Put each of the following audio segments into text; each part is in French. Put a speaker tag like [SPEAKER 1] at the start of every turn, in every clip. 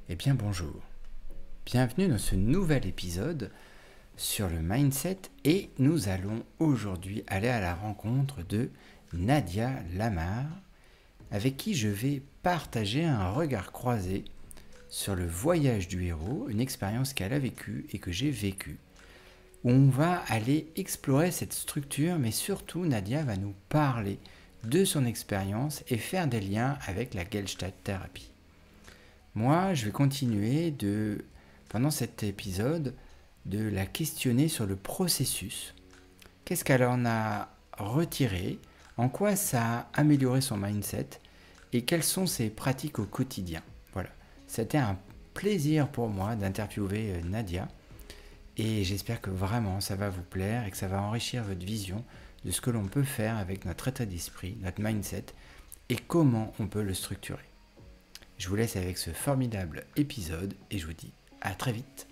[SPEAKER 1] Eh bien bonjour, bienvenue dans ce nouvel épisode sur le mindset et nous allons aujourd'hui aller à la rencontre de Nadia Lamar avec qui je vais partager un regard croisé sur le voyage du héros, une expérience qu'elle a vécue et que j'ai vécue, où on va aller explorer cette structure mais surtout Nadia va nous parler de son expérience et faire des liens avec la Gestalt thérapie. Moi, je vais continuer pendant cet épisode, de la questionner sur le processus. Qu'est-ce qu'elle en a retiré? En quoi ça a amélioré son mindset? Et quelles sont ses pratiques au quotidien? Voilà. C'était un plaisir pour moi d'interviewer Nadia. Et j'espère que vraiment ça va vous plaire et que ça va enrichir votre vision de ce que l'on peut faire avec notre état d'esprit, notre mindset et comment on peut le structurer. Je vous laisse avec ce formidable épisode et je vous dis à très vite.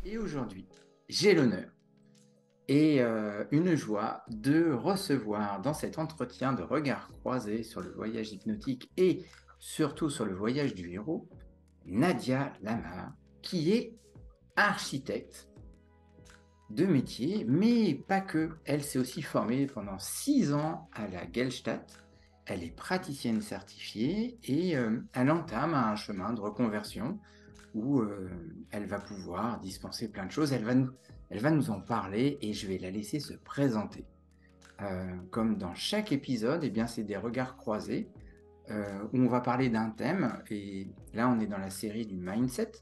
[SPEAKER 1] Et aujourd'hui, j'ai l'honneur et une joie de recevoir dans cet entretien de regard croisé sur le voyage hypnotique et surtout sur le voyage du héros, Nadia Lamar, qui est architecte de métier, mais pas que. Elle s'est aussi formée pendant 6 ans à la Gestalt. Elle est praticienne certifiée et elle entame un chemin de reconversion où elle va pouvoir dispenser plein de choses. Elle va nous en parler et je vais la laisser se présenter. Comme dans chaque épisode, eh bien, c'est des regards croisés où on va parler d'un thème. Et là, on est dans la série du mindset,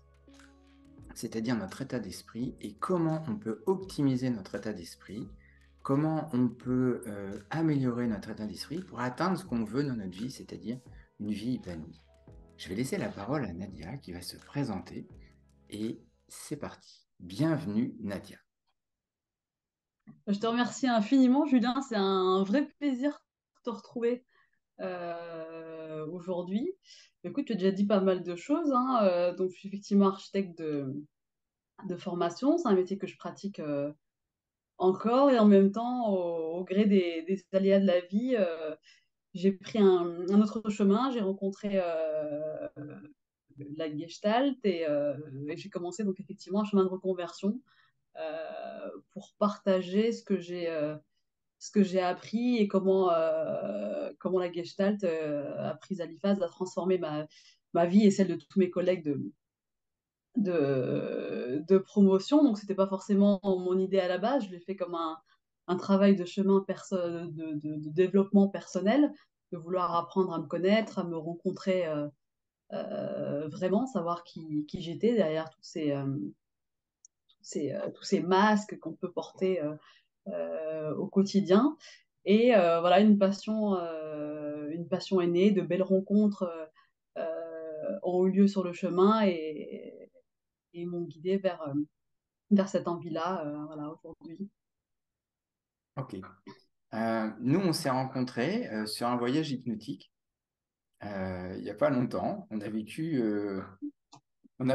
[SPEAKER 1] c'est-à-dire notre état d'esprit et comment on peut optimiser notre état d'esprit, comment on peut améliorer notre état d'esprit pour atteindre ce qu'on veut dans notre vie, c'est-à-dire une vie épanouie. Je vais laisser la parole à Nadia qui va se présenter et c'est parti. Bienvenue Nadia.
[SPEAKER 2] Je te remercie infiniment, Julien. C'est un vrai plaisir de te retrouver aujourd'hui. Écoute, tu as déjà dit pas mal de choses, hein. Donc, je suis effectivement architecte de formation. C'est un métier que je pratique encore et en même temps, au gré des aléas de la vie, j'ai pris un autre chemin. J'ai rencontré la Gestalt et j'ai commencé donc effectivement un chemin de reconversion pour partager ce que j'ai appris et comment la Gestalt a pris à l'IFAS, a transformé ma vie et celle de tous mes collègues de promotion. Donc, c'était pas forcément mon idée à la base. Je l'ai fait comme un travail de chemin de développement personnel, de vouloir apprendre à me connaître, à me rencontrer vraiment, savoir qui j'étais derrière tous ces masques qu'on peut porter au quotidien. Et voilà, une passion est née, de belles rencontres ont eu lieu sur le chemin et m'ont guidée vers cette envie-là, voilà, aujourd'hui.
[SPEAKER 1] Ok. Nous, on s'est rencontrés sur un voyage hypnotique il n'y a pas longtemps. On a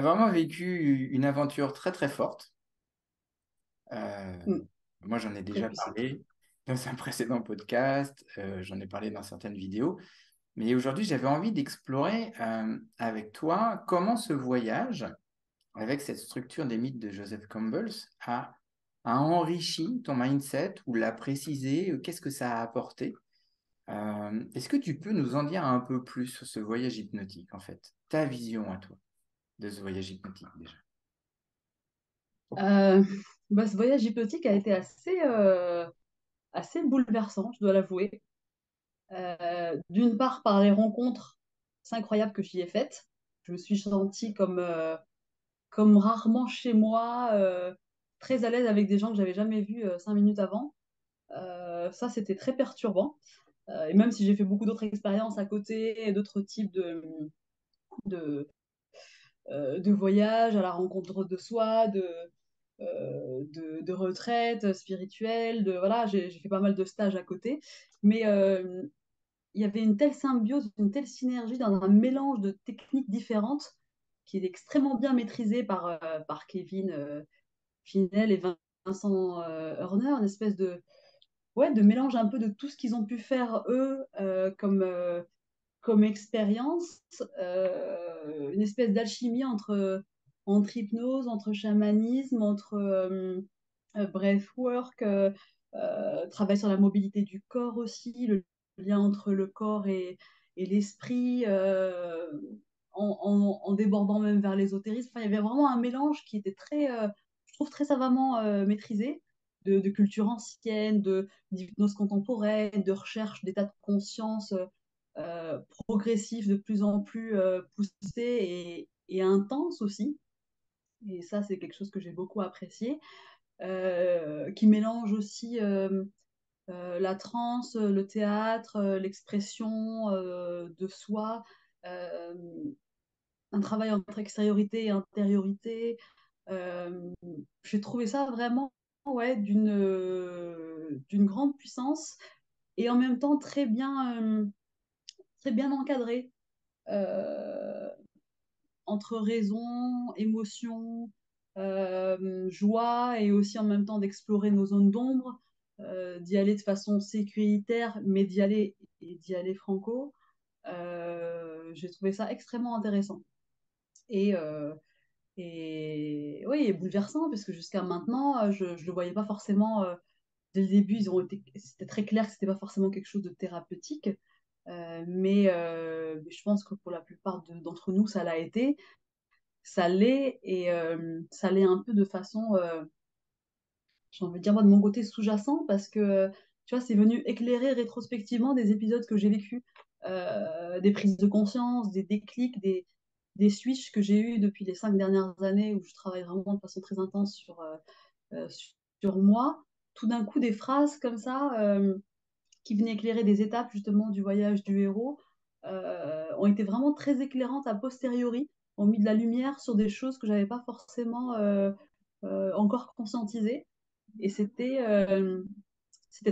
[SPEAKER 1] vraiment vécu une aventure très très forte. Euh,
[SPEAKER 2] Mm,
[SPEAKER 1] Moi, j'en ai
[SPEAKER 2] très
[SPEAKER 1] déjà
[SPEAKER 2] puissante.
[SPEAKER 1] parlé dans un précédent podcast, j'en ai parlé dans certaines vidéos. Mais aujourd'hui, j'avais envie d'explorer avec toi comment ce voyage, avec cette structure des mythes de Joseph Campbell, a enrichi ton mindset ou l'a précisé, qu'est-ce que ça a apporté. Est-ce que tu peux nous en dire un peu plus sur ce voyage hypnotique, en fait, ta vision à toi de ce voyage hypnotique déjà?
[SPEAKER 2] Euh, Ce voyage hypnotique a été assez bouleversant, je dois l'avouer. D'une part, par les rencontres incroyables que j'y ai faites. Je me suis sentie comme rarement chez moi, très à l'aise avec des gens que j'avais jamais vus 5 minutes avant. Ça, c'était très perturbant. Et même si j'ai fait beaucoup d'autres expériences à côté, d'autres types de, de voyages à la rencontre de soi, de retraite spirituelle, voilà, j'ai fait pas mal de stages à côté. Mais il y avait une telle symbiose, une telle synergie dans un mélange de techniques différentes qui est extrêmement bien maîtrisé par Kevin Finel et Vincent Horner, une espèce de mélange un peu de tout ce qu'ils ont pu faire eux comme expérience, une espèce d'alchimie entre hypnose, entre chamanisme, entre breathwork, travail sur la mobilité du corps aussi, le lien entre le corps et l'esprit, en débordant même vers l'ésotérisme. Enfin, il y avait vraiment un mélange qui était je trouve, très savamment maîtrisé, de culture ancienne, d'hypnose contemporaine, de recherche d'état de conscience progressif de plus en plus poussé et intense aussi. Et ça, c'est quelque chose que j'ai beaucoup apprécié, qui mélange aussi la trance, le théâtre, l'expression de soi, euh, un travail entre extériorité et intériorité. Euh, j'ai trouvé ça vraiment ouais, d'une grande puissance et en même temps très bien encadré. Euh, entre raison, émotion, joie et aussi en même temps d'explorer nos zones d'ombre, d'y aller de façon sécuritaire, mais d'y aller franco. J'ai trouvé ça extrêmement intéressant. Et, euh, et oui, et bouleversant, parce que jusqu'à maintenant, je ne le voyais pas forcément. Dès le début, c'était très clair que c'était pas forcément quelque chose de thérapeutique. Mais je pense que pour la plupart d'entre nous, ça l'a été. Ça l'est, et ça l'est un peu de façon, j'ai envie de dire, moi, de mon côté sous-jacent, parce que, tu vois, c'est venu éclairer rétrospectivement des épisodes que j'ai vécus, des prises de conscience, des déclics, des switches que j'ai eus depuis les 5 dernières années, où je travaille vraiment de façon très intense euh, sur moi. Tout d'un coup, des phrases comme ça, qui venaient éclairer des étapes justement du voyage du héros, ont été vraiment très éclairantes a posteriori, ont mis de la lumière sur des choses que j'avais pas forcément encore conscientisées. Et c'était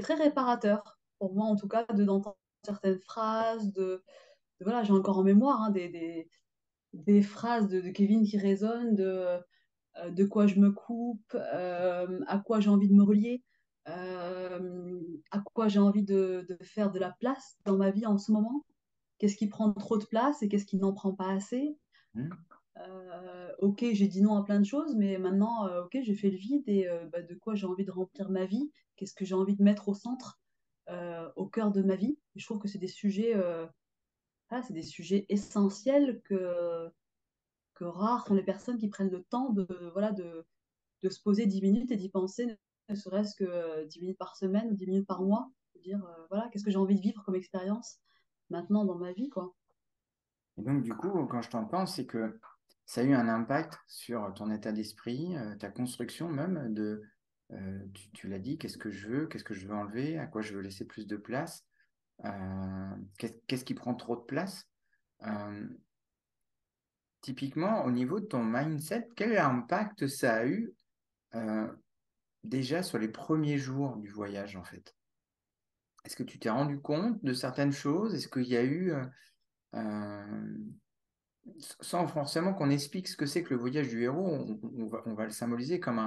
[SPEAKER 2] très réparateur, pour moi en tout cas, d'entendre certaines phrases, voilà, j'ai encore en mémoire hein, des phrases de Kevin qui résonnent, de quoi je me coupe, à quoi j'ai envie de me relier, à quoi j'ai envie de faire de la place dans ma vie en ce moment, qu'est-ce qui prend trop de place et qu'est-ce qui n'en prend pas assez.
[SPEAKER 1] Mhm.
[SPEAKER 2] Ok, j'ai dit non à plein de choses, mais maintenant, ok, j'ai fait le vide et bah, de quoi j'ai envie de remplir ma vie, qu'est-ce que j'ai envie de mettre au centre, au cœur de ma vie. Et je trouve que c'est des sujets essentiels que rares sont les personnes qui prennent le temps voilà, de se poser 10 minutes et d'y penser, ne serait-ce que 10 minutes par semaine ou 10 minutes par mois. De dire, voilà, qu'est-ce que j'ai envie de vivre comme expérience maintenant dans ma vie, quoi.
[SPEAKER 1] Et donc, du coup, quand je t'entends, c'est que ça a eu un impact sur ton état d'esprit, ta construction même tu l'as dit, qu'est-ce que je veux enlever, à quoi je veux laisser plus de place, qu'est-ce qui prend trop de place. Euh, Typiquement, au niveau de ton mindset, quel impact ça a eu euh, déjà sur les premiers jours du voyage, en fait? Est-ce que tu t'es rendu compte de certaines choses? Est-ce qu'il y a eu, euh, sans forcément qu'on explique ce que c'est que le voyage du héros, on va le symboliser comme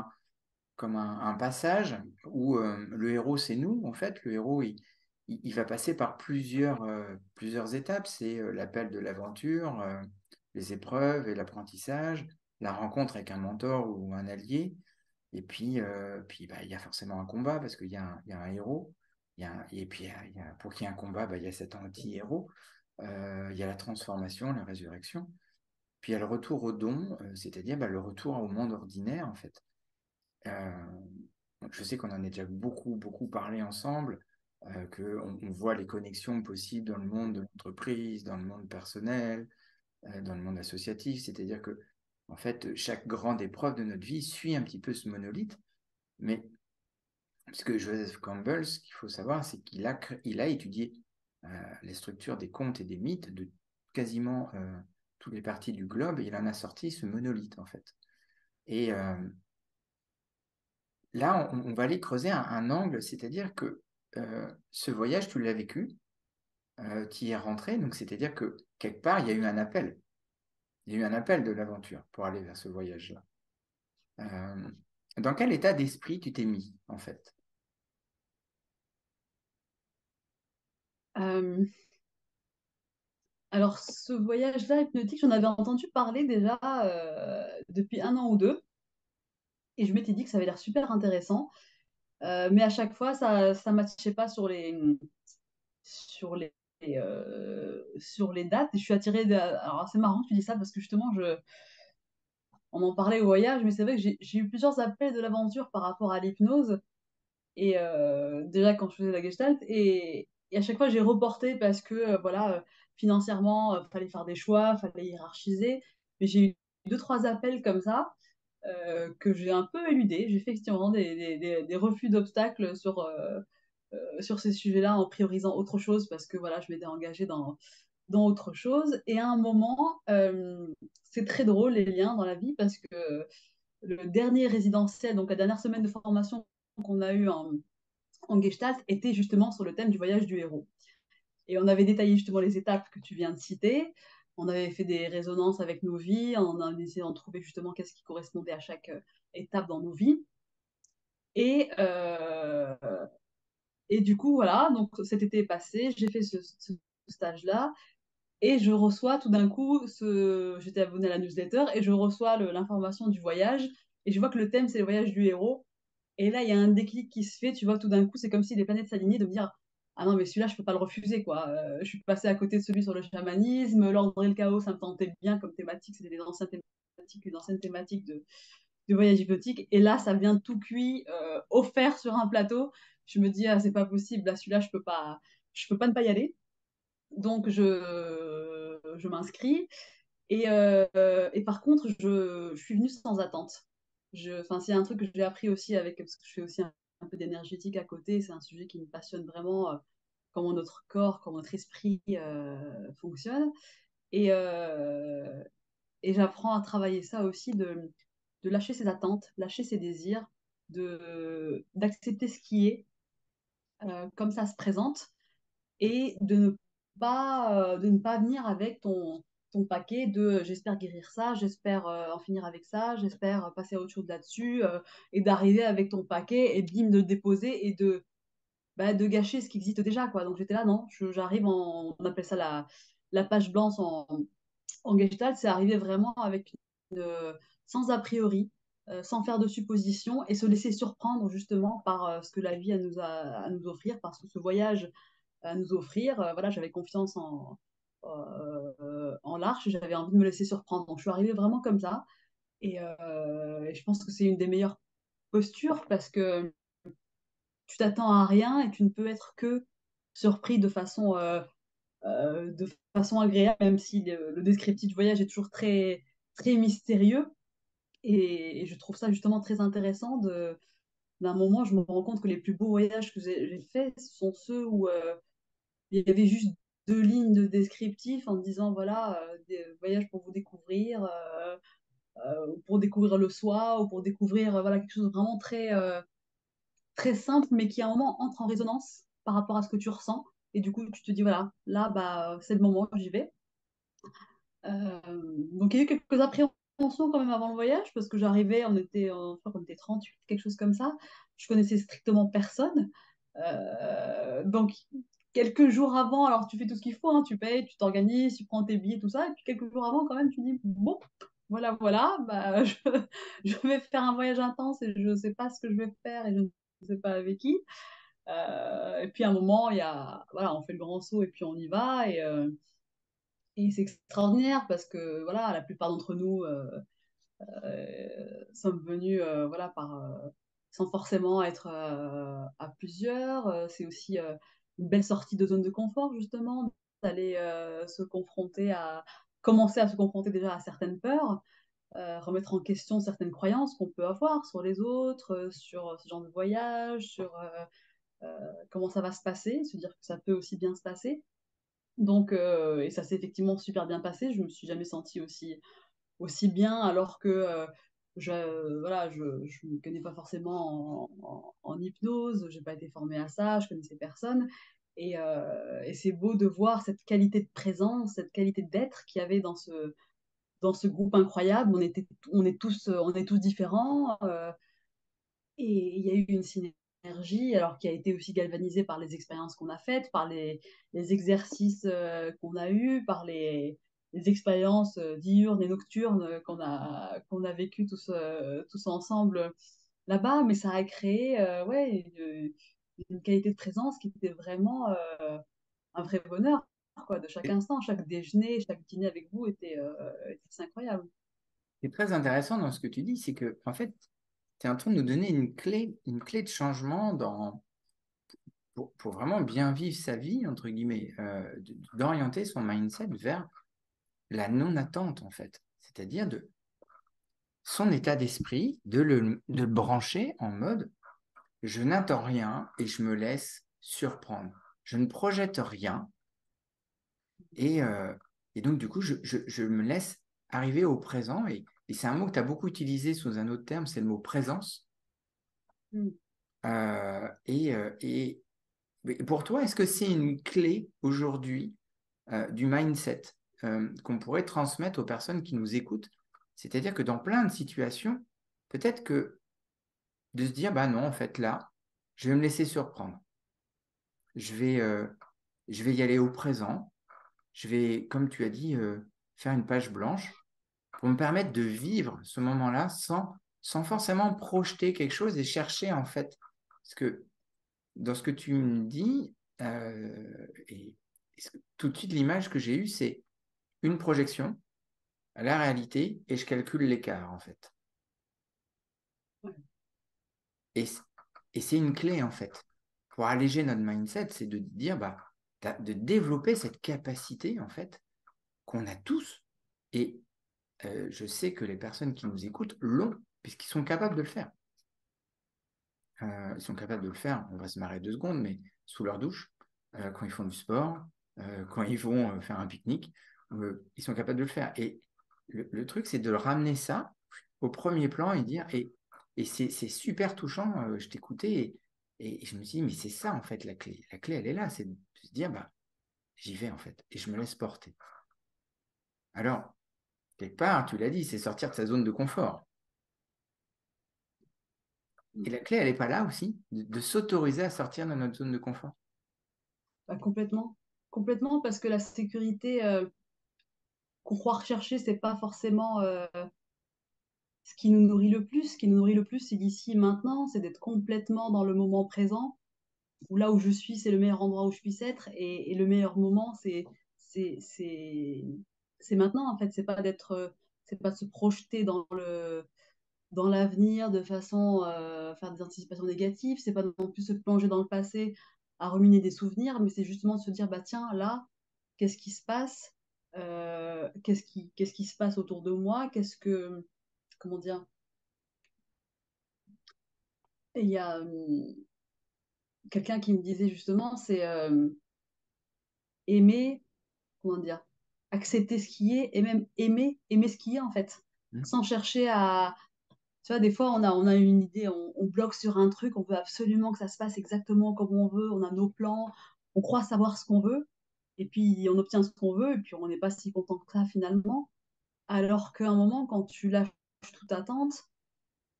[SPEAKER 1] un passage où le héros, c'est nous, en fait. Le héros, il va passer par plusieurs étapes. C'est l'appel de l'aventure, les épreuves et l'apprentissage, la rencontre avec un mentor ou un allié. Et puis bah, il y a forcément un combat parce qu'il y a un héros. Et puis, pour qu'il y ait un combat, bah, il y a cet anti-héros. Il y a la transformation, la résurrection. Puis il y a le retour au don, c'est-à-dire bah, le retour au monde ordinaire, en fait. Euh, donc je sais qu'on en a déjà beaucoup parlé ensemble, qu'on on voit les connexions possibles dans le monde de l'entreprise, dans le monde personnel, dans le monde associatif. C'est-à-dire que, en fait, chaque grande épreuve de notre vie suit un petit peu ce monolithe. Mais ce que Joseph Campbell, ce qu'il faut savoir, c'est il a étudié les structures des contes et des mythes de quasiment toutes les parties du globe et il en a sorti ce monolithe, en fait. Et là, on va aller creuser un angle, c'est-à-dire que ce voyage, tu l'as vécu, tu y es rentré, donc c'est-à-dire que quelque part, il y a eu un appel. Il y a eu un appel de l'aventure pour aller vers ce voyage-là. Euh, dans quel état d'esprit tu t'es mis, en fait?
[SPEAKER 2] Euh, Alors, ce voyage-là hypnotique, j'en avais entendu parler déjà depuis un an ou deux, et je m'étais dit que ça avait l'air super intéressant. Mais à chaque fois, ça matchait pas sur les, sur les dates. Et je suis attirée alors, c'est marrant que tu dis ça parce que justement, on en parlait au voyage, mais c'est vrai que j'ai eu plusieurs appels de l'aventure par rapport à l'hypnose. Et déjà quand je faisais la gestalt, et à chaque fois j'ai reporté parce que voilà, financièrement, fallait faire des choix, fallait hiérarchiser. Mais j'ai eu deux, trois appels comme ça que j'ai un peu éludés. J'ai fait effectivement des refus d'obstacles sur ces sujets-là en priorisant autre chose parce que voilà, je m'étais engagée dans autre chose. Et à un moment, c'est très drôle les liens dans la vie parce que le dernier résidentiel, donc la dernière semaine de formation qu'on a eu en Gestalt, était justement sur le thème du voyage du héros. Et on avait détaillé justement les étapes que tu viens de citer. On avait fait des résonances avec nos vies, on a essayé d'en trouver justement qu'est-ce qui correspondait à chaque étape dans nos vies. Et, euh, et du coup, voilà, donc cet été est passé, j'ai fait ce stage-là, et je reçois tout d'un coup, j'étais abonnée à la newsletter, et je reçois l'information du voyage, et je vois que le thème, c'est le voyage du héros. Et là, il y a un déclic qui se fait, tu vois, tout d'un coup, c'est comme si les planètes s'alignaient de me dire, ah non, mais celui-là, je peux pas le refuser, quoi. Je suis passée à côté de celui sur le chamanisme, l'ordre et le chaos, ça me tentait bien comme thématique, c'était des anciennes thématiques, une ancienne thématique de voyage hypnotique. Et là, ça vient tout cuit, offert sur un plateau. Je me dis, ah, c'est pas possible, là, celui-là, je peux pas ne pas y aller. Donc, je m'inscris. Et par contre, je suis venue sans attente. Enfin, c'est un truc que j'ai appris aussi parce que je fais aussi un peu d'énergétique à côté. C'est un sujet qui me passionne vraiment, comment notre corps, comment notre esprit fonctionne. Et, euh, et j'apprends à travailler ça aussi, de lâcher ses attentes, lâcher ses désirs, d'accepter ce qui est, comme ça se présente, et de ne pas venir avec ton paquet de j'espère guérir ça, j'espère en finir avec ça, j'espère passer à autre chose là-dessus, et d'arriver avec ton paquet et bim, de le déposer et de gâcher ce qui existe déjà, quoi. Donc j'étais là, non, j'arrive on appelle ça la page blanche en Gestalt, c'est arriver vraiment avec sans a priori, sans faire de suppositions et se laisser surprendre justement par ce que la vie à nous offrir, parce que ce voyage à nous offrir. Voilà, j'avais confiance en l'Arche, j'avais envie de me laisser surprendre. Donc je suis arrivée vraiment comme ça. Et je pense que c'est une des meilleures postures parce que tu t'attends à rien et tu ne peux être que surpris de façon agréable, même si le descriptif du voyage est toujours très, très mystérieux. Et je trouve ça justement très intéressant d'un moment, je me rends compte que les plus beaux voyages que j'ai faits sont ceux où il y avait juste deux lignes de descriptif en disant voilà, des voyages pour vous découvrir, pour découvrir le soi, ou pour découvrir voilà, quelque chose de vraiment très, très simple, mais qui à un moment entre en résonance par rapport à ce que tu ressens. Et du coup, tu te dis voilà, là, bah, c'est le moment, j'y vais. Donc il y a eu quelques appréhensions quand même avant le voyage, parce que j'arrivais, je crois qu'on était 38, quelque chose comme ça. Je connaissais strictement personne. Donc quelques jours avant, alors tu fais tout ce qu'il faut, hein, tu payes, tu t'organises, tu prends tes billets, tout ça, et puis quelques jours avant quand même, tu dis, bon, voilà, bah, je vais faire un voyage intense et je ne sais pas ce que je vais faire et je ne sais pas avec qui. Et puis à un moment, voilà, on fait le grand saut et puis on y va. Et c'est extraordinaire parce que voilà, la plupart d'entre nous sommes venus voilà, sans forcément être à plusieurs. C'est aussi une belle sortie de zone de confort, justement, d'aller commencer à se confronter déjà à certaines peurs, remettre en question certaines croyances qu'on peut avoir sur les autres, sur ce genre de voyage, sur comment ça va se passer, se dire que ça peut aussi bien se passer. Donc, et ça s'est effectivement super bien passé. Je me suis jamais sentie aussi bien, alors que voilà, je ne me connais pas forcément en hypnose, j'ai pas été formée à ça, je connaissais personne. Et c'est beau de voir cette qualité de présence, cette qualité d'être qu'il y avait dans ce groupe incroyable. On est tous différents, et il y a eu une synergie énergie, alors qui a été aussi galvanisé par les expériences qu'on a faites, par les exercices qu'on a eus, par les expériences diurnes et nocturnes qu'on a vécues tous ensemble là-bas. Mais ça a créé ouais, une qualité de présence qui était vraiment un vrai bonheur, quoi, de chaque
[SPEAKER 1] Et
[SPEAKER 2] instant. Chaque déjeuner, chaque dîner avec vous était incroyable.
[SPEAKER 1] ce qui est très intéressant dans ce que tu dis, c'est que, en fait, tu es en train de nous donner une clé de changement pour vraiment bien vivre sa vie, entre guillemets, d'orienter son mindset vers la non-attente, en fait. C'est-à-dire de son état d'esprit, de le brancher en mode je n'attends rien et je me laisse surprendre. Je ne projette rien et, euh, et donc, du coup, je me laisse arriver au présent. Et c'est un mot que tu as beaucoup utilisé sous un autre terme, c'est le mot présence.
[SPEAKER 2] Mm.
[SPEAKER 1] Et mais pour toi, est-ce que c'est une clé aujourd'hui du mindset qu'on pourrait transmettre aux personnes qui nous écoutent? C'est-à-dire que dans plein de situations, peut-être que de se dire, bah non, en fait, là, je vais me laisser surprendre. Je vais, euh, je vais y aller au présent. Je vais, comme tu as dit, faire une page blanche pour me permettre de vivre ce moment-là sans forcément projeter quelque chose et chercher, en fait. Parce que dans ce que tu me dis, tout de suite, l'image que j'ai eue, c'est une projection à la réalité et je calcule l'écart, en fait.
[SPEAKER 2] Ouais.
[SPEAKER 1] Et, c- et c'est une clé, en fait. Pour alléger notre mindset, c'est de dire, bah, de développer cette capacité, en fait, qu'on a tous. Et je sais que les personnes qui nous écoutent l'ont, puisqu'ils sont capables de le faire. Ils sont capables de le faire, on va se marrer 2 secondes, mais sous leur douche, quand ils font du sport, quand ils vont faire un pique-nique, ils sont capables de le faire. Et le truc, c'est de ramener ça au premier plan et dire, et c'est super touchant, je t'écoutais et je me suis dit, mais c'est ça en fait la clé. La clé, elle est là, c'est de se dire, bah, j'y vais en fait, et je me laisse porter. Alors, quelque part, tu l'as dit, c'est sortir de sa zone de confort. Et la clé, elle n'est pas là aussi, de s'autoriser à sortir de notre zone de confort.
[SPEAKER 2] Bah, complètement. Complètement, parce que la sécurité qu'on croit rechercher, c'est pas forcément ce qui nous nourrit le plus. Ce qui nous nourrit le plus, c'est l'ici et maintenant, c'est d'être complètement dans le moment présent, où là où je suis, c'est le meilleur endroit où je puisse être, et le meilleur moment, c'est, c'est, c'est maintenant, en fait. C'est pas de se projeter dans l'avenir de façon faire des anticipations négatives, c'est pas non plus se plonger dans le passé à ruminer des souvenirs, mais c'est justement de se dire, bah tiens, là, qu'est-ce qui se passe qu'est-ce qui se passe autour de moi, comment dire, et il y a quelqu'un qui me disait justement, c'est aimer, comment dire, accepter ce qui est et même aimer ce qui est en fait,
[SPEAKER 1] Hmm.
[SPEAKER 2] sans chercher à, tu vois, des fois on a une idée, on bloque sur un truc, on veut absolument que ça se passe exactement comme on veut, on a nos plans, on croit savoir ce qu'on veut, et puis on obtient ce qu'on veut, et puis on n'est pas si content que ça finalement, alors qu'à un moment, quand tu lâches toute attente,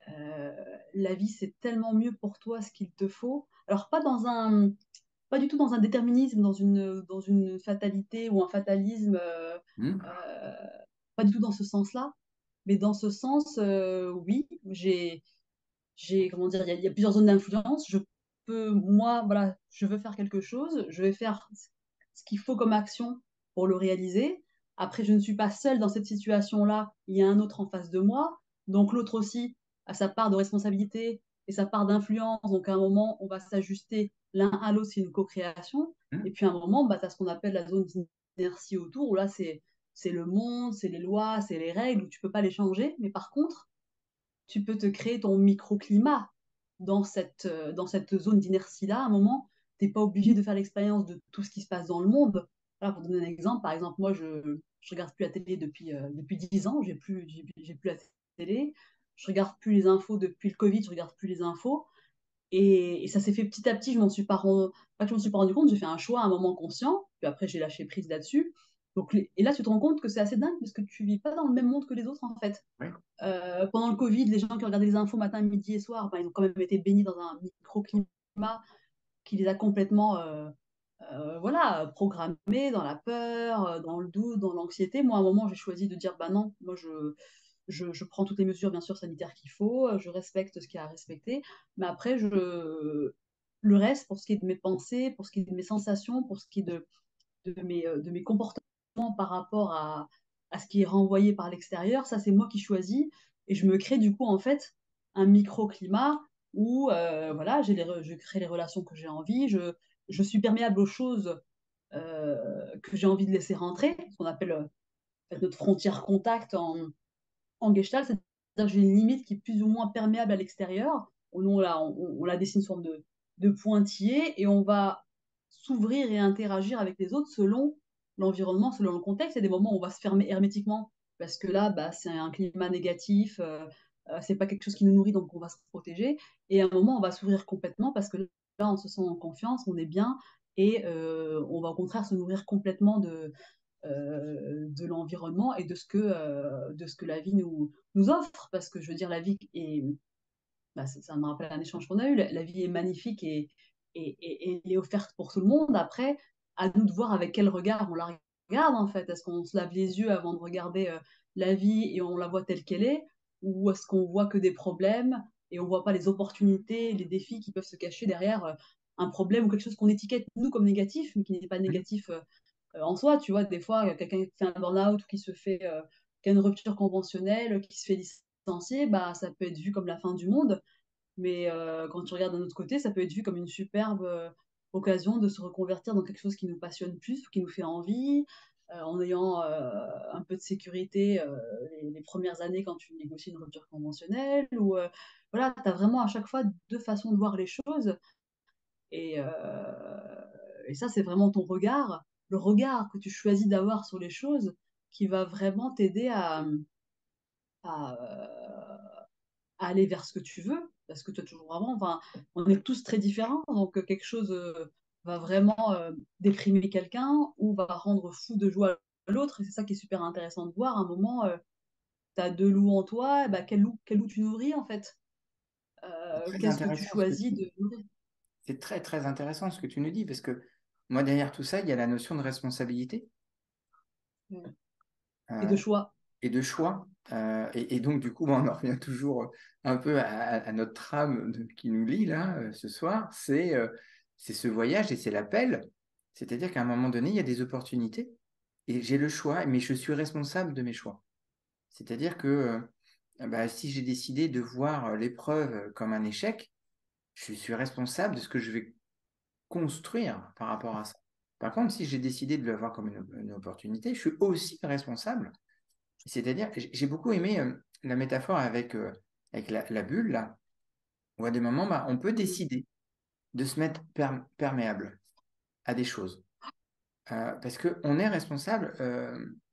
[SPEAKER 2] Euh, la vie, c'est tellement mieux pour toi ce qu'il te faut. Alors, pas du tout dans un déterminisme, dans une fatalité ou un fatalisme,
[SPEAKER 1] Hmm.
[SPEAKER 2] euh, pas du tout dans ce sens-là, mais dans ce sens, oui, comment dire, il y a plusieurs zones d'influence. Moi, voilà, je veux faire quelque chose, je vais faire ce qu'il faut comme action pour le réaliser. Après, je ne suis pas seule dans cette situation-là, il y a un autre en face de moi, donc l'autre aussi a sa part de responsabilité et sa part d'influence. Donc à un moment, on va s'ajuster l'un à l'autre, c'est une co-création.
[SPEAKER 1] Hmm.
[SPEAKER 2] Et puis à un moment, bah, tu as ce qu'on appelle la zone d'inertie autour, où là, c'est le monde, c'est les lois, c'est les règles, où tu peux pas les changer. Mais par contre, tu peux te créer ton microclimat dans cette zone d'inertie-là. À un moment, tu n'es pas obligé de faire l'expérience de tout ce qui se passe dans le monde. Voilà, pour donner un exemple, par exemple, moi, je regarde plus la télé depuis 10 ans, j'ai plus la télé. Je regarde plus les infos depuis le Covid, je regarde plus les infos. Et ça s'est fait petit à petit, je m'en suis pas, pas que je m'en suis pas rendu compte, j'ai fait un choix à un moment conscient, puis après j'ai lâché prise là-dessus, Et là, tu te rends compte que c'est assez dingue parce que tu vis pas dans le même monde que les autres, en fait.
[SPEAKER 1] Oui.
[SPEAKER 2] Pendant le Covid, les gens qui regardaient les infos matin, midi et soir, ben, ils ont quand même été bénis dans un microclimat qui les a complètement voilà, programmés dans la peur, dans le doute, dans l'anxiété. Moi, à un moment, j'ai choisi de dire, bah non, moi, je prends toutes les mesures, bien sûr, sanitaires qu'il faut, je respecte ce qu'il y a à respecter, mais après, le reste, pour ce qui est de mes pensées, pour ce qui est de mes sensations, pour ce qui est de mes comportements par rapport à ce qui est renvoyé par l'extérieur, ça c'est moi qui choisis et je me crée du coup en fait un microclimat où voilà, je crée les relations que j'ai envie, je suis perméable aux choses que j'ai envie de laisser rentrer, ce qu'on appelle notre frontière contact en Gestalt, c'est-à-dire que j'ai une limite qui est plus ou moins perméable à l'extérieur. On la dessine sous forme de pointillés et on va s'ouvrir et interagir avec les autres selon l'environnement, selon le contexte. Il y a des moments où on va se fermer hermétiquement parce que là, bah, c'est un climat négatif, c'est pas quelque chose qui nous nourrit, donc on va se protéger. Et à un moment, on va s'ouvrir complètement parce que là, on se sent en confiance, on est bien et on va au contraire se nourrir complètement de l'environnement et de ce que la vie nous offre. Parce que je veux dire, la vie est, bah, ça me rappelle un échange qu'on a eu, la vie est magnifique et est offerte pour tout le monde. Après, à nous de voir avec quel regard on la regarde en fait. Est-ce qu'on se lave les yeux avant de regarder la vie et on la voit telle qu'elle est, ou est-ce qu'on voit que des problèmes et on voit pas les opportunités, les défis qui peuvent se cacher derrière un problème ou quelque chose qu'on étiquette nous comme négatif, mais qui n'est pas négatif en soi, tu vois, des fois, quelqu'un qui fait un burn-out ou qui a une rupture conventionnelle, qui se fait licencier, bah, ça peut être vu comme la fin du monde. Mais quand tu regardes d'un autre côté, ça peut être vu comme une superbe occasion de se reconvertir dans quelque chose qui nous passionne plus, qui nous fait envie, en ayant un peu de sécurité les premières années quand tu négocies une rupture conventionnelle. Ou voilà, tu as vraiment à chaque fois deux façons de voir les choses. Et, et ça, c'est vraiment ton regard, le regard que tu choisis d'avoir sur les choses qui va vraiment t'aider à aller vers ce que tu veux. Parce que toi, toujours avant, enfin, on est tous très différents. Donc, quelque chose va vraiment déprimer quelqu'un ou va rendre fou de joie l'autre. Et c'est ça qui est super intéressant de voir. À un moment, tu as deux loups en toi. Et bah, quel loup tu nourris, en fait?
[SPEAKER 1] C'est très
[SPEAKER 2] Qu'est-ce que tu
[SPEAKER 1] intéressant ce que
[SPEAKER 2] choisis de nourrir?
[SPEAKER 1] c'est très très intéressant ce que tu nous dis parce que moi derrière tout ça il y a la notion de responsabilité
[SPEAKER 2] Et de
[SPEAKER 1] euh,
[SPEAKER 2] choix.
[SPEAKER 1] et de choix. Et donc, du coup, on en revient toujours un peu à notre trame qui nous lie là ce soir. C'est ce voyage et c'est l'appel. C'est-à-dire qu'à un moment donné, il y a des opportunités et j'ai le choix, mais je suis responsable de mes choix. C'est-à-dire que bah, si j'ai décidé de voir l'épreuve comme un échec, je suis responsable de ce que je vais construire par rapport à ça. Par contre, si j'ai décidé de le voir comme une opportunité, je suis aussi responsable. C'est-à-dire, j'ai beaucoup aimé la métaphore avec la bulle, là, où à des moments, bah, on peut décider de se mettre perméable à des choses. Parce qu'on est responsable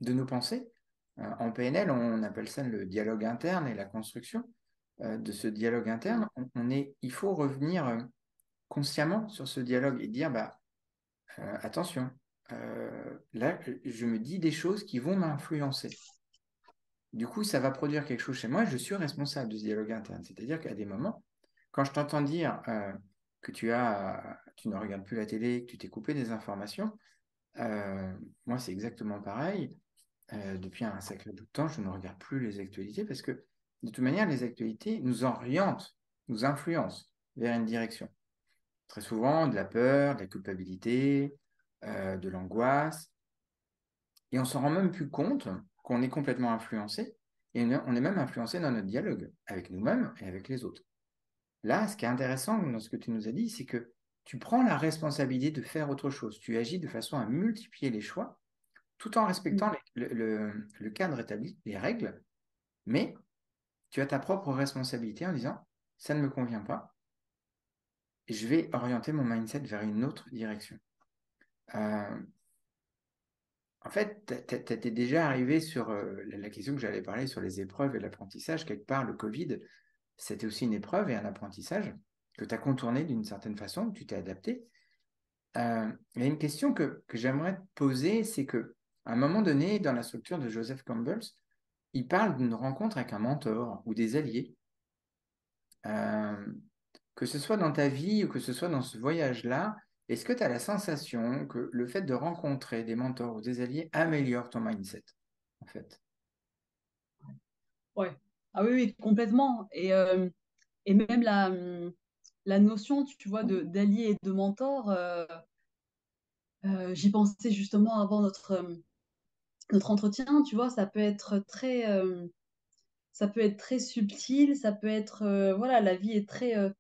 [SPEAKER 1] de nos pensées. En PNL, on appelle ça le dialogue interne et la construction de ce dialogue interne. Il faut revenir consciemment sur ce dialogue et dire, bah, attention, là, je me dis des choses qui vont m'influencer. Du coup, ça va produire quelque chose chez moi. Je suis responsable de ce dialogue interne. C'est-à-dire qu'à des moments, quand je t'entends dire que tu ne regardes plus la télé, que tu t'es coupé des informations, moi, c'est exactement pareil. Depuis un sacré bout de temps, je ne regarde plus les actualités parce que, de toute manière, les actualités nous orientent, nous influencent vers une direction. Très souvent, de la peur, de la culpabilité, de l'angoisse. Et on s'en rend même plus compte qu'on est complètement influencé. Et on est même influencé dans notre dialogue avec nous-mêmes et avec les autres. Là, ce qui est intéressant dans ce que tu nous as dit, c'est que tu prends la responsabilité de faire autre chose. Tu agis de façon à multiplier les choix, tout en respectant le cadre établi, les règles, mais tu as ta propre responsabilité en disant, ça ne me convient pas, et je vais orienter mon mindset vers une autre direction. Euh, En fait, tu déjà arrivé sur la question que j'allais parler sur les épreuves et l'apprentissage. Quelque part, le Covid, c'était aussi une épreuve et un apprentissage que tu as contourné d'une certaine façon, que tu t'es adapté. Il y a une question que j'aimerais te poser, c'est que À un moment donné, dans la structure de Joseph Campbell, il parle d'une rencontre avec un mentor ou des alliés. Euh, que ce soit dans ta vie ou que ce soit dans ce voyage-là, est-ce que tu as la sensation que le fait de rencontrer des mentors ou des alliés améliore ton mindset, en fait?
[SPEAKER 2] Ouais. Ah oui, oui, complètement. Et même la notion, tu vois, d'allié et de mentor, j'y pensais justement avant notre entretien, tu vois, ça peut être très subtil, ça peut être, voilà, la vie est très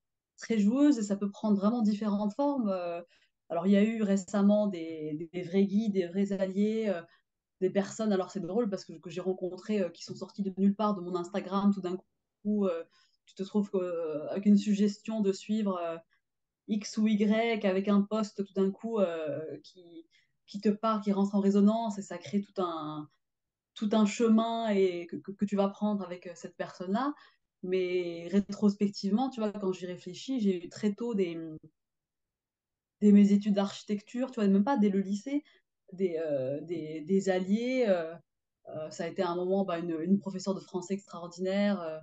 [SPEAKER 2] joueuse et ça peut prendre vraiment différentes formes. Alors, il y a eu récemment des vrais guides, des vrais alliés, des personnes, alors c'est drôle parce que j'ai rencontré, qui sont sortis de nulle part de mon Instagram, tout d'un coup, tu te trouves avec une suggestion de suivre X ou Y, avec un post tout d'un coup qui te parle, qui rentre en résonance et ça crée tout un chemin que tu vas prendre avec cette personne-là. Mais rétrospectivement, tu vois, quand j'y réfléchis, j'ai eu très tôt dès mes études d'architecture, tu vois, même pas dès le lycée, des alliés. Ça a été un moment, bah, une professeure de français extraordinaire,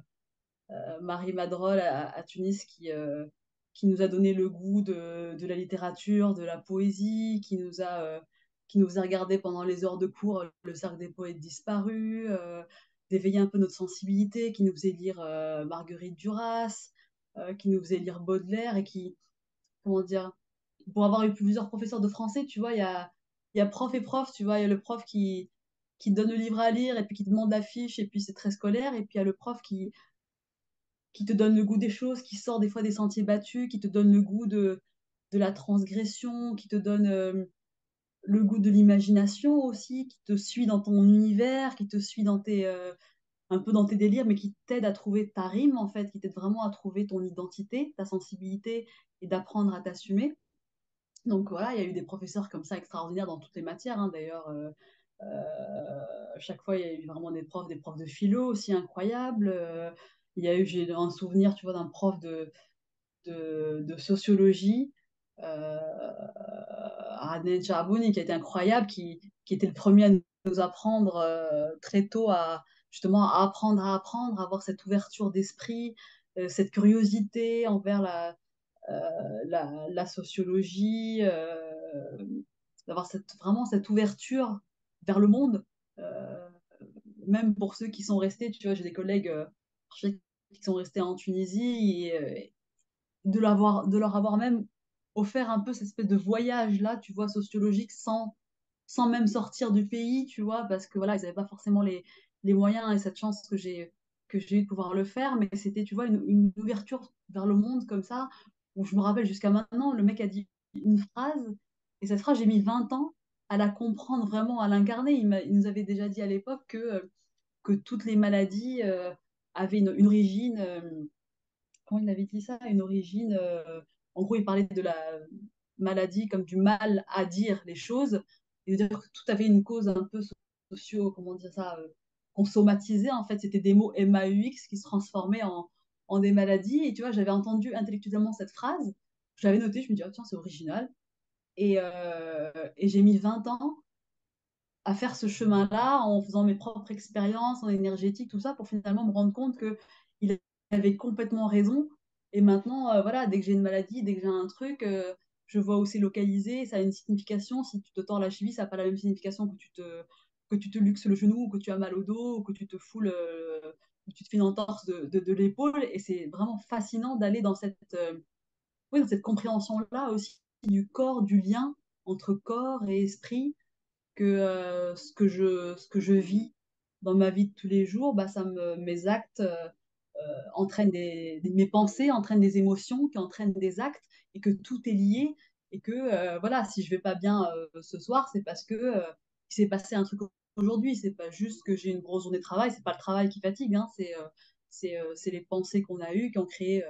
[SPEAKER 2] Marie Madrol à Tunis, qui nous a donné le goût de la littérature, de la poésie, qui nous a regardé pendant les heures de cours, le cercle des poètes disparus, d'éveiller un peu notre sensibilité, qui nous faisait lire Marguerite Duras, qui nous faisait lire Baudelaire et comment dire, pour avoir eu plusieurs professeurs de français, tu vois, il y a prof et prof, tu vois, il y a le prof qui te donne le livre à lire et puis qui te demande la fiche et puis c'est très scolaire, et puis il y a le prof qui te donne le goût des choses, qui sort des fois des sentiers battus, qui te donne le goût de la transgression, qui te donne le goût de l'imagination aussi, qui te suit dans ton univers, qui te suit un peu dans tes délires, mais qui t'aide à trouver ta rime, en fait, qui t'aide vraiment à trouver ton identité, ta sensibilité et d'apprendre à t'assumer. Donc voilà, il y a eu des professeurs comme ça extraordinaires dans toutes les matières, hein, d'ailleurs. Chaque fois, il y a eu vraiment des profs de philo aussi incroyables. J'ai un souvenir, tu vois, d'un prof de sociologie, Adel Charabouni, qui a été incroyable, qui était le premier à nous apprendre très tôt justement à apprendre, à avoir cette ouverture d'esprit, cette curiosité envers la sociologie, d'avoir vraiment cette ouverture vers le monde. Euh, Même pour ceux qui sont restés, tu vois, j'ai des collègues qui sont restés en Tunisie et de leur avoir même offert un peu cette espèce de voyage-là, tu vois, sociologique, sans même sortir du pays, tu vois, parce que voilà, ils n'avaient pas forcément les moyens et cette chance que j'ai eu de pouvoir le faire, mais c'était, tu vois, une ouverture vers le monde comme ça, où je me rappelle jusqu'à maintenant, le mec a dit une phrase, et cette phrase, j'ai mis 20 ans à la comprendre vraiment, à l'incarner. Il nous avait déjà dit à l'époque que toutes les maladies avaient une origine. Comment il avait dit ça? Une origine. En gros, il parlait de la maladie comme du mal à dire les choses. Et de dire que tout avait une cause un peu comment dire ça, qu'on somatisait. En fait, c'était des mots MAUX qui se transformaient en des maladies. Et tu vois, j'avais entendu intellectuellement cette phrase. Je l'avais notée, je me dis, oh, tiens, c'est original. Et j'ai mis 20 ans à faire ce chemin-là en faisant mes propres expériences en énergétique, tout ça, pour finalement me rendre compte que il avait complètement raison. Et maintenant, voilà, dès que j'ai une maladie, dès que j'ai un truc, je vois où c'est localisé, ça a une signification. Si tu te tords la cheville, ça n'a pas la même signification que tu te luxes le genou, ou que tu as mal au dos, ou que tu te foules, ou tu te fais une entorse de l'épaule. Et c'est vraiment fascinant d'aller oui, dans cette compréhension-là aussi du corps, du lien entre corps et esprit, que ce que je vis dans ma vie de tous les jours, bah, mes actes entraînent mes pensées entraînent des émotions qui entraînent des actes et que tout est lié et que voilà, si je vais pas bien ce soir, c'est parce que il s'est passé un truc aujourd'hui. C'est pas juste que j'ai une grosse journée de travail, c'est pas le travail qui fatigue, hein, c'est les pensées qu'on a eues qui ont créé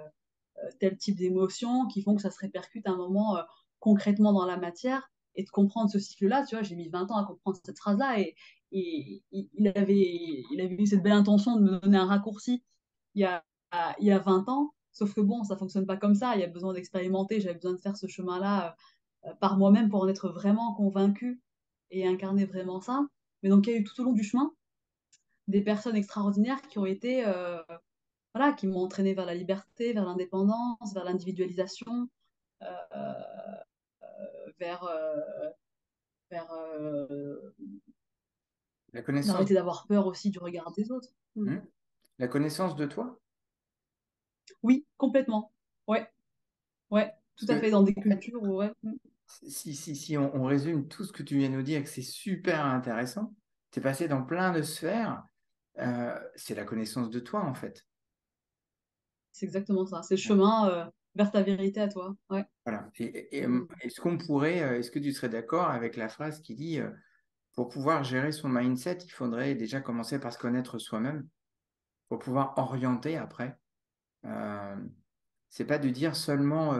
[SPEAKER 2] tel type d'émotions qui font que ça se répercute à un moment concrètement dans la matière et de comprendre ce cycle-là. Tu vois, j'ai mis 20 ans à comprendre cette phrase-là et il avait eu cette belle intention de me donner un raccourci il y a, il y a 20 ans. Sauf que bon, ça fonctionne pas comme ça. Il y a besoin d'expérimenter. J'avais besoin de faire ce chemin-là par moi-même pour en être vraiment convaincue et incarner vraiment ça. Mais donc, il y a eu tout au long du chemin des personnes extraordinaires qui ont été, voilà, qui m'ont entraîné vers la liberté, vers l'indépendance, vers l'individualisation, euh, vers, vers
[SPEAKER 1] La connaissance,
[SPEAKER 2] d'arrêter d'avoir peur aussi du regard des autres. Mm.
[SPEAKER 1] hmm, la connaissance de toi.
[SPEAKER 2] Oui, complètement. Ouais, ouais, tout
[SPEAKER 1] Parce
[SPEAKER 2] à fait,
[SPEAKER 1] que,
[SPEAKER 2] dans des
[SPEAKER 1] en fait,
[SPEAKER 2] cultures où, ouais. Mm.
[SPEAKER 1] si on résume tout ce que tu viens de nous dire, que c'est super intéressant, tu es passé dans plein de sphères, c'est la connaissance de toi, en fait.
[SPEAKER 2] C'est exactement ça. C'est le chemin vers ta vérité à toi. Ouais.
[SPEAKER 1] Voilà.
[SPEAKER 2] Mm.
[SPEAKER 1] Est-ce que tu serais d'accord avec la phrase qui dit, pour pouvoir gérer son mindset, il faudrait déjà commencer par se connaître soi-même, pour pouvoir orienter après. Euh, c'est pas de dire seulement,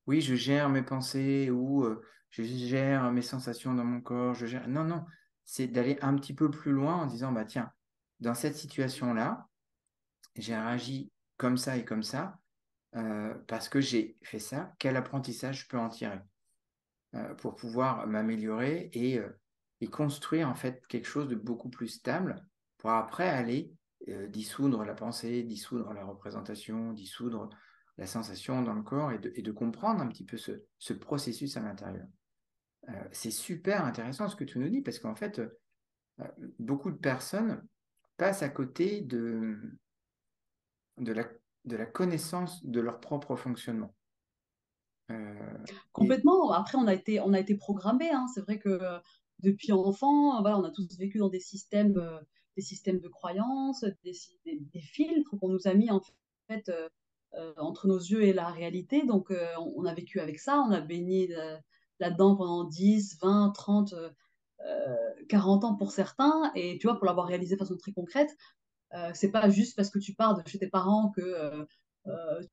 [SPEAKER 1] oui, je gère mes pensées ou je gère mes sensations dans mon corps, je gère. Non, non, c'est d'aller un petit peu plus loin en disant, bah tiens, dans cette situation-là, j'ai réagi comme ça et comme ça, parce que j'ai fait ça, quel apprentissage je peux en tirer pour pouvoir m'améliorer et construire en fait quelque chose de beaucoup plus stable pour après aller dissoudre la pensée, dissoudre la représentation, dissoudre la sensation dans le corps et de comprendre un petit peu ce processus à l'intérieur. C'est super intéressant ce que tu nous dis parce qu'en fait, beaucoup de personnes passent à côté de la, de la connaissance de leur propre fonctionnement. Et
[SPEAKER 2] Complètement. Après, on a été programmés, hein. C'est vrai que depuis enfant, voilà, on a tous vécu dans des systèmes de croyances, des filtres qu'on nous a mis en fait entre nos yeux et la réalité. Donc, on a vécu avec ça, on a baigné là-dedans pendant 10, 20, 30, 40 ans pour certains. Et tu vois, pour l'avoir réalisé de façon très concrète, c'est pas juste parce que tu pars de chez tes parents que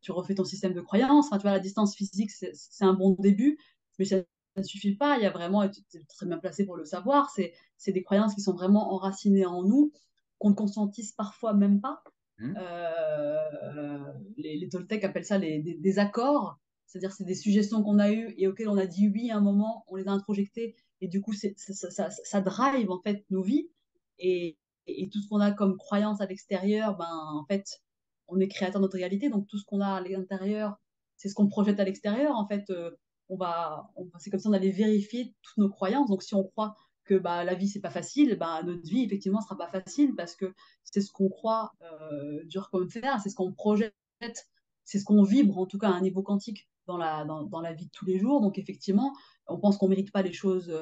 [SPEAKER 2] tu refais ton système de croyance. Enfin, tu vois, la distance physique, c'est un bon début, mais ça ne suffit pas. Il y a vraiment, et tu es très bien placé pour le savoir, c'est des croyances qui sont vraiment enracinées en nous, qu'on ne conscientise parfois même pas.
[SPEAKER 1] hmm,
[SPEAKER 2] Les Toltecs appellent ça des accords, c'est-à-dire c'est des suggestions qu'on a eues et auxquelles on a dit oui à un moment, on les a introjectées, et du coup, ça drive en fait nos vies. Et, et tout ce qu'on a comme croyance à l'extérieur, ben, en fait, on est créateur de notre réalité. Donc, tout ce qu'on a à l'intérieur, c'est ce qu'on projette à l'extérieur. En fait, c'est comme si on allait vérifier toutes nos croyances. Donc, si on croit que bah, la vie, c'est pas facile, bah, notre vie, effectivement, sera pas facile parce que c'est ce qu'on croit dur comme fer, c'est ce qu'on projette, c'est ce qu'on vibre, en tout cas, à un niveau quantique dans la vie de tous les jours. Donc, effectivement, on pense qu'on mérite pas les choses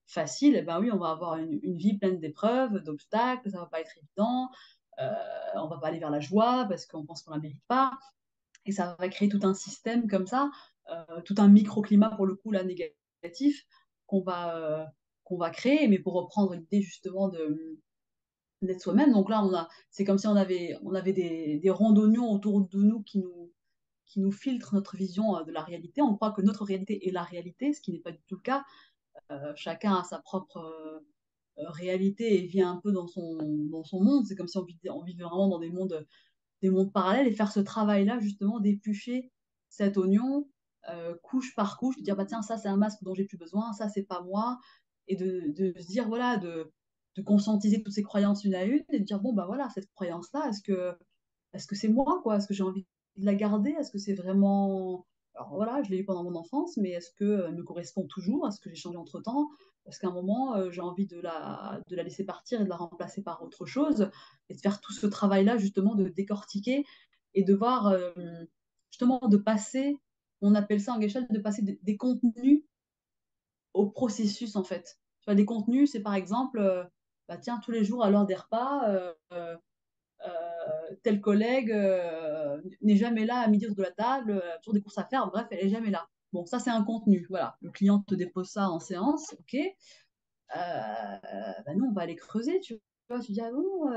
[SPEAKER 2] facile, eh ben oui, on va avoir une vie pleine d'épreuves, d'obstacles, ça va pas être évident, on va pas aller vers la joie parce qu'on pense qu'on la mérite pas, et ça va créer tout un système comme ça, tout un microclimat pour le coup là négatif qu'on va, euh, qu'on va créer, mais pour reprendre l'idée justement d'être soi-même, donc là c'est comme si on avait des ronds d'oignons autour de nous qui nous filtrent notre vision de la réalité. On croit que notre réalité est la réalité, ce qui n'est pas du tout le cas. Chacun a sa propre réalité et vit un peu dans son monde. C'est comme si on vivait vraiment dans des mondes parallèles et faire ce travail-là, justement, d'éplucher cet oignon couche par couche, de dire, bah tiens, ça c'est un masque dont j'ai plus besoin, ça c'est pas moi, et de se dire, voilà, de conscientiser toutes ces croyances une à une et de dire, bon, bah voilà, cette croyance-là, est-ce que c'est moi, quoi? Est-ce que j'ai envie de la garder? Est-ce que c'est vraiment... Alors voilà, je l'ai eu pendant mon enfance, mais est-ce qu'elle me correspond toujours? Est-ce que j'ai changé entre-temps? Parce qu'à un moment, j'ai envie de la laisser partir et de la remplacer par autre chose et de faire tout ce travail-là, justement, de décortiquer et de voir, justement, de passer, on appelle ça en Gestalt, de passer des contenus au processus, en fait. Tu vois, des contenus, c'est par exemple, bah, tiens, tous les jours à l'heure des repas, tel collègue n'est jamais là à midi autour de la table, toujours des courses à faire, bref, elle est jamais là. Bon, ça, c'est un contenu. Voilà, le client te dépose ça en séance, ok. Bah nous, on va aller creuser, tu vois. Tu dis, ah bon,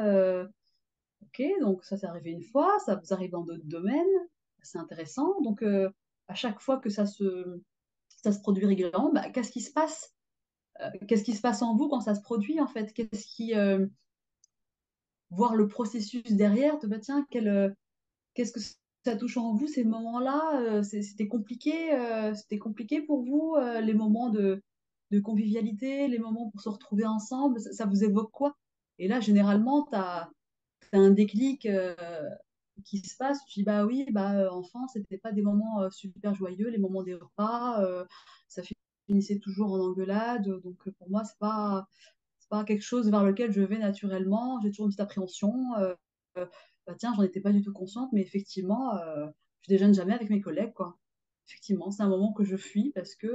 [SPEAKER 2] ok, donc ça, c'est arrivé une fois, ça vous arrive dans d'autres domaines, c'est intéressant. Donc, à chaque fois que ça se produit régulièrement, bah, qu'est-ce qui se passe? Qu'est-ce qui se passe en vous quand ça se produit, en fait? Voir le processus derrière, te bah, tiens, qu'est-ce que ça touche en vous ces moments-là? C'était compliqué pour vous, les moments de convivialité, les moments pour se retrouver ensemble, ça vous évoque quoi? Et là, généralement, tu as un déclic qui se passe. Tu dis, bah oui, enfant, c'était pas des moments super joyeux, les moments des repas, ça finissait toujours en engueulade. Donc pour moi, c'est pas quelque chose vers lequel je vais naturellement. J'ai toujours une petite appréhension. Bah tiens, j'en étais pas du tout consciente, mais effectivement, je déjeune jamais avec mes collègues, quoi. Effectivement, c'est un moment que je fuis parce que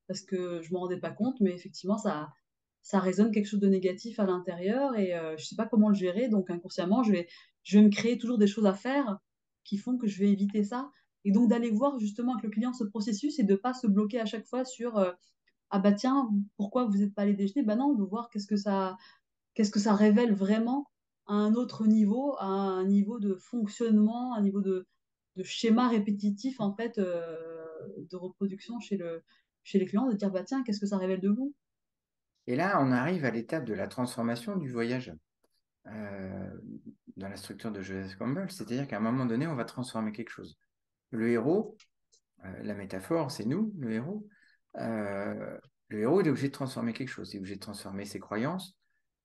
[SPEAKER 2] je me rendais pas compte, mais effectivement, ça résonne quelque chose de négatif à l'intérieur et je sais pas comment le gérer. Donc inconsciemment, je vais me créer toujours des choses à faire qui font que je vais éviter ça. Et donc d'aller voir justement avec le client ce processus et de pas se bloquer à chaque fois sur ah bah tiens, pourquoi vous n'êtes pas allé déjeuner? Bah non, de voir qu'est-ce que ça révèle vraiment à un autre niveau, à un niveau de fonctionnement, un niveau de schéma répétitif en fait de reproduction chez les clients, de dire bah tiens, qu'est-ce que ça révèle de vous?
[SPEAKER 1] Et là, on arrive à l'étape de la transformation du voyage euh, dans la structure de Joseph Campbell, c'est-à-dire qu'à un moment donné, on va transformer quelque chose. Le héros, la métaphore, c'est nous, le héros. Euh, le héros, il est obligé de transformer quelque chose. Il est obligé de transformer ses croyances,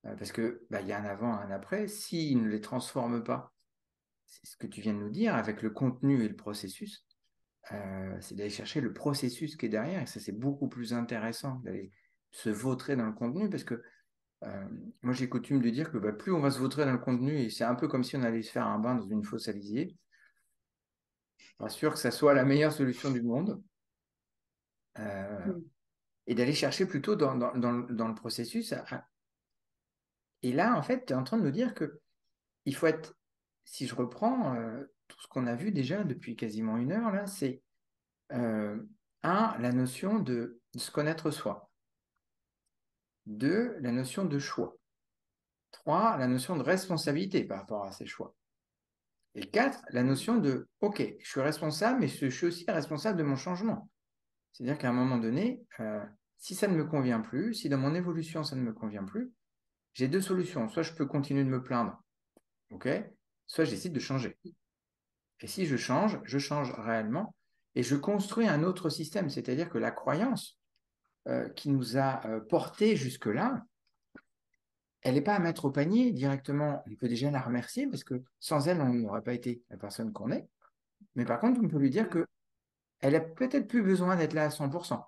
[SPEAKER 1] parce que bah, il y a un avant, un après. S'il ne les transforme pas, c'est ce que tu viens de nous dire, avec le contenu et le processus, c'est d'aller chercher le processus qui est derrière. Et ça, c'est beaucoup plus intéressant d'aller se vautrer dans le contenu, parce que moi, j'ai coutume de dire que bah, plus on va se vautrer dans le contenu, et c'est un peu comme si on allait se faire un bain dans une fosse à lisier, pas sûr que ça soit la meilleure solution du monde. Euh,
[SPEAKER 2] Mm.
[SPEAKER 1] et d'aller chercher plutôt dans le processus. Et là, en fait, tu es en train de nous dire que il faut être, si je reprends tout ce qu'on a vu déjà depuis quasiment une heure, là, c'est euh, un, la notion de se connaître soi. Deux, la notion de choix. Trois, la notion de responsabilité par rapport à ces choix. Et quatre, la notion de, OK, je suis responsable, mais je suis aussi responsable de mon changement. C'est-à-dire qu'à un moment donné, si ça ne me convient plus, si dans mon évolution ça ne me convient plus, j'ai deux solutions. Soit je peux continuer de me plaindre, OK? Soit je décide de changer. Et si je change réellement et je construis un autre système. C'est-à-dire que la croyance qui nous a portés jusque-là, elle n'est pas à mettre au panier directement. On peut déjà la remercier parce que sans elle, on n'aurait pas été la personne qu'on est. Mais par contre, on peut lui dire
[SPEAKER 2] Ouais.
[SPEAKER 1] que elle a peut-être plus besoin d'être là à 100%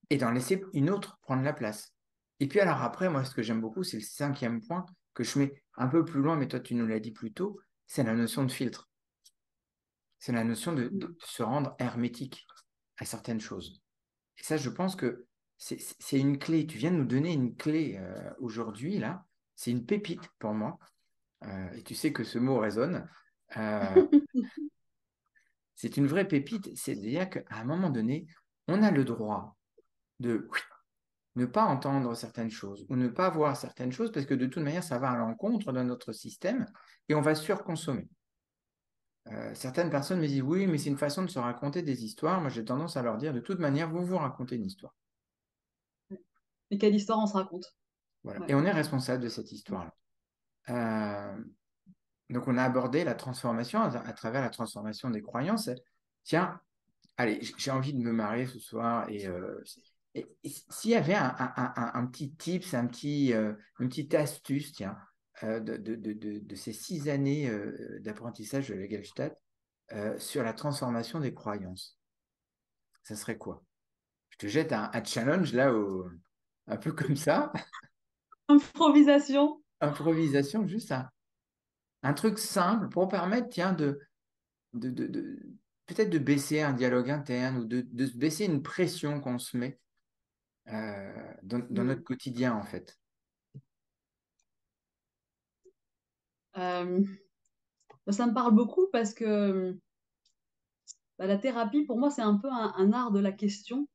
[SPEAKER 1] et d'en laisser une autre prendre la place. Et puis alors après, moi, ce que j'aime beaucoup, c'est le cinquième point que je mets un peu plus loin, mais toi, tu nous l'as dit plus tôt, c'est la notion de filtre. C'est la notion de
[SPEAKER 2] Mm.
[SPEAKER 1] se rendre hermétique à certaines choses. Et ça, je pense que c'est une clé. Tu viens de nous donner une clé aujourd'hui, là. C'est une pépite pour moi. Et tu sais que ce mot résonne. Euh, c'est une vraie pépite. C'est-à-dire qu'à un moment donné, on a le droit de ne pas entendre certaines choses ou ne pas voir certaines choses parce que de toute manière, ça va à l'encontre de notre système et on va surconsommer. Certaines personnes me disent oui, mais c'est une façon de se raconter des histoires. Moi, j'ai tendance à leur dire de toute manière, vous vous racontez une histoire.
[SPEAKER 2] Et quelle histoire on se raconte?
[SPEAKER 1] Voilà.
[SPEAKER 2] Ouais.
[SPEAKER 1] Et on est responsable de cette histoire-là. Donc, on a abordé la transformation à travers la transformation des croyances. Tiens, allez, j'ai envie de me marier ce soir et s'il y avait un petit tips, une petite astuce, tiens, de ces 6 années d'apprentissage de la Gestalt sur la transformation des croyances, ça serait quoi? Je te jette un challenge là, un peu comme ça,
[SPEAKER 2] Improvisation.
[SPEAKER 1] improvisation, juste un truc simple pour permettre, tiens, peut-être de baisser un dialogue interne ou de se baisser une pression qu'on se met dans notre
[SPEAKER 2] Mm.
[SPEAKER 1] quotidien, en fait.
[SPEAKER 2] Euh, Ça me parle beaucoup parce que la thérapie, pour moi, c'est un peu un art de la question.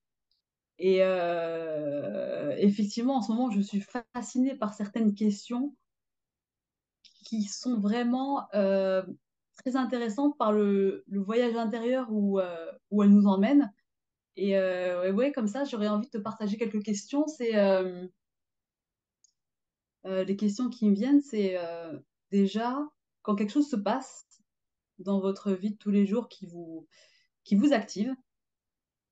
[SPEAKER 2] Et effectivement, en ce moment, je suis fascinée par certaines questions qui sont vraiment très intéressantes par le voyage intérieur où elles nous emmènent. Et ouais, comme ça, j'aurais envie de te partager quelques questions. Les questions qui me viennent, c'est déjà quand quelque chose se passe dans votre vie de tous les jours qui vous active,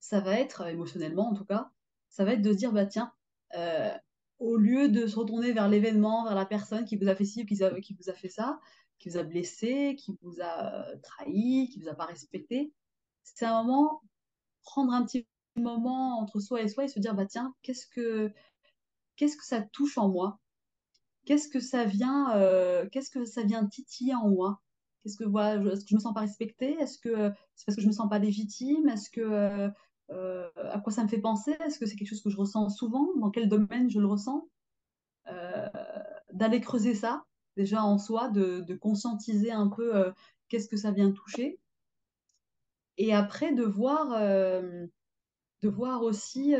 [SPEAKER 2] ça va être, émotionnellement en tout cas, ça va être de se dire, bah tiens, euh, au lieu de se retourner vers l'événement, vers la personne qui vous a fait ci ou qui vous a fait ça, qui vous a blessé, qui vous a trahi, qui vous a pas respecté, c'est un moment, prendre un petit moment entre soi et se dire, bah tiens, qu'est-ce que ça touche en moi? Qu'est-ce que ça vient titiller en moi? Est-ce que je me sens pas respectée? Est-ce que c'est parce que je me sens pas légitime? À quoi ça me fait penser? Est-ce que c'est quelque chose que je ressens souvent? Dans quel domaine je le ressens? Euh, D'aller creuser ça déjà en soi, de conscientiser un peu qu'est-ce que ça vient toucher, et après de voir aussi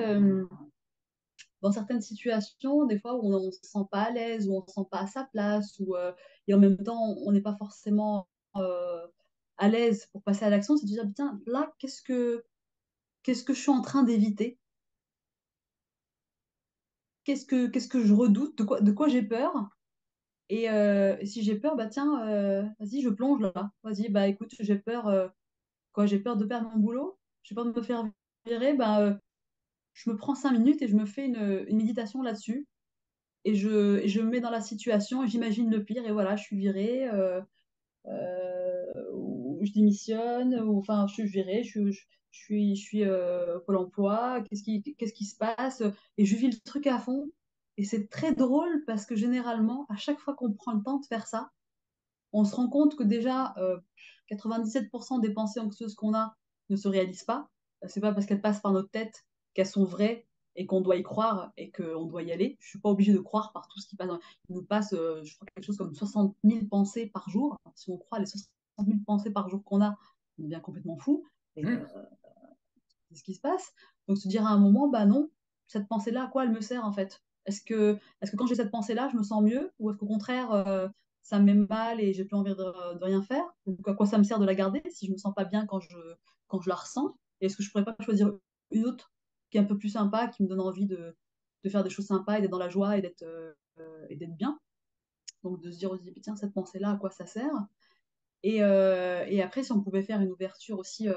[SPEAKER 2] dans certaines situations, des fois où on ne se sent pas à l'aise, où on ne se sent pas à sa place, et en même temps, on n'est pas forcément à l'aise pour passer à l'action, c'est de se dire, putain, là, qu'est-ce que je suis en train d'éviter? Qu'est-ce que je redoute? De quoi j'ai peur? Et si j'ai peur, bah tiens, vas-y, je plonge là. Vas-y, bah écoute, j'ai peur de perdre mon boulot, j'ai peur de me faire virer, je me prends 5 minutes et je me fais une méditation là-dessus. Et je me mets dans la situation et j'imagine le pire et voilà, je suis virée, ou je démissionne, ou enfin, je suis virée, je suis Pôle emploi, qu'est-ce qui se passe? Et je vis le truc à fond. Et c'est très drôle parce que généralement, à chaque fois qu'on prend le temps de faire ça, on se rend compte que déjà 97% des pensées anxieuses qu'on a ne se réalisent pas. C'est pas parce qu'elles passent par notre tête qu'elles sont vraies et qu'on doit y croire et qu'on doit y aller. Je suis pas obligée de croire par tout ce qui passe. Il nous passe, je crois, quelque chose comme 60 000 pensées par jour. Si on croit les 60 000 pensées par jour qu'on a, on devient complètement fou. Et
[SPEAKER 1] Hmm.
[SPEAKER 2] c'est ce qui se passe. Donc se dire à un moment, bah non, cette pensée-là, à quoi elle me sert en fait? Est-ce que quand j'ai cette pensée-là, je me sens mieux? Ou est-ce qu'au contraire, ça me met mal et j'ai plus envie de rien faire? Donc à quoi ça me sert de la garder si je me sens pas bien quand je la ressens? Et est-ce que je pourrais pas choisir une autre qui est un peu plus sympa, qui me donne envie de faire des choses sympas et d'être dans la joie et d'être bien? Donc de se dire aussi, tiens, cette pensée-là, à quoi ça sert? Et après, si on pouvait faire une ouverture aussi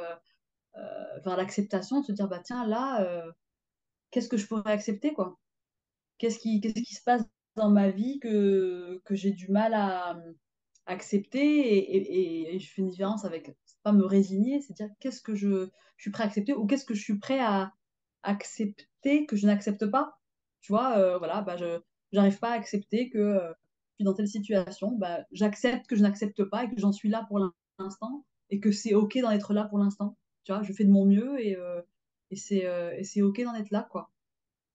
[SPEAKER 2] vers l'acceptation, de se dire, bah tiens, là, qu'est-ce que je pourrais accepter, quoi? Qu'est-ce qui se passe dans ma vie que j'ai du mal à accepter, et je fais une différence avec, c'est pas me résigner, c'est dire je suis prêt à accepter, ou qu'est-ce que je suis prêt à accepter que je n'accepte pas. Tu vois, voilà, j'arrive pas à accepter que je suis dans telle situation, bah, j'accepte que je n'accepte pas et que j'en suis là pour l'instant et que c'est OK d'en être là pour l'instant. Tu vois, je fais de mon mieux et c'est OK d'en être là, quoi.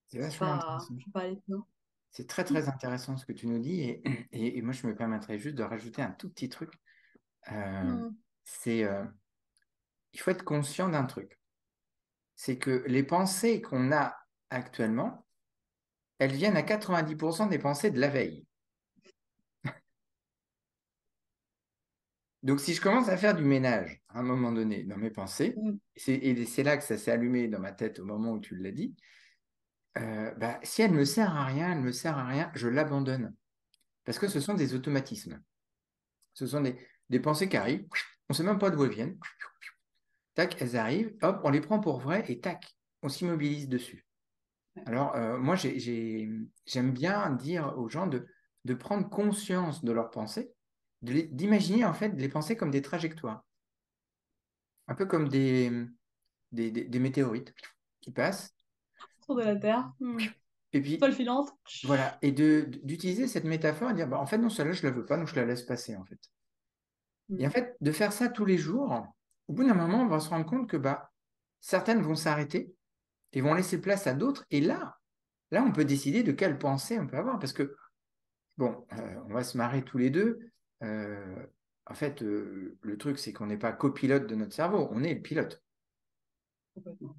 [SPEAKER 1] C'est vachement intéressant.
[SPEAKER 2] Je suis pas allée plus loin.
[SPEAKER 1] C'est très très intéressant ce que tu nous dis et moi je me permettrais juste de rajouter un tout petit truc. Euh,
[SPEAKER 2] Mm.
[SPEAKER 1] c'est il faut être conscient d'un truc. C'est que les pensées qu'on a actuellement, elles viennent à 90% des pensées de la veille. Donc si je commence à faire du ménage à un moment donné dans mes pensées,
[SPEAKER 2] Mm.
[SPEAKER 1] et c'est là que ça s'est allumé dans ma tête au moment où tu l'as dit, bah, si elle me sert à rien, elle me sert à rien, je l'abandonne. Parce que ce sont des automatismes. Ce sont des pensées qui arrivent, on ne sait même pas d'où elles viennent. Tac, elles arrivent, hop, on les prend pour vraies et tac, on s'immobilise dessus.
[SPEAKER 2] Ouais.
[SPEAKER 1] Alors, moi, j'aime bien dire aux gens de prendre conscience de leurs pensées, d'imaginer en fait les pensées comme des trajectoires, un peu comme des météorites qui passent.
[SPEAKER 2] Trop de la Terre. Mm.
[SPEAKER 1] Et puis,
[SPEAKER 2] Étoile filante.
[SPEAKER 1] voilà, et d'utiliser cette métaphore et dire, bah, en fait, non, celle-là, je ne la veux pas, donc je la laisse passer, en fait. Et
[SPEAKER 2] Mm.
[SPEAKER 1] en fait, de faire ça tous les jours, au bout d'un moment, on va se rendre compte que bah, certaines vont s'arrêter et vont laisser place à d'autres. Et là, on peut décider de quelle pensée on peut avoir. Parce que, bon, on va se marrer tous les deux. Euh, En fait, le truc, c'est qu'on n'est pas copilote de notre cerveau, on est le pilote.
[SPEAKER 2] Complètement.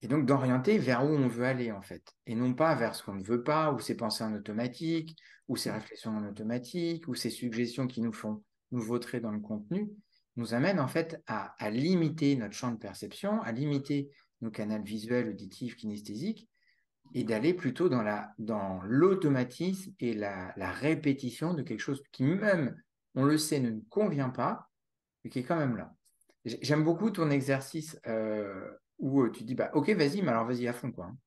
[SPEAKER 1] Et donc, d'orienter vers où on veut aller, en fait. Et non pas vers ce qu'on ne veut pas, ou ces pensées en automatique, ou ces réflexions en automatique, ou ces suggestions qui nous font nous vautrer dans le contenu, nous amènent, en fait, à limiter notre champ de perception, à limiter nos canaux visuels, auditifs, kinesthésiques, et d'aller plutôt dans l'automatisme et la répétition de quelque chose qui, même, on le sait, ne nous convient pas, mais qui est quand même là. J'aime beaucoup ton exercice où tu dis, bah, ok, vas-y, mais alors vas-y à fond, quoi. Hein.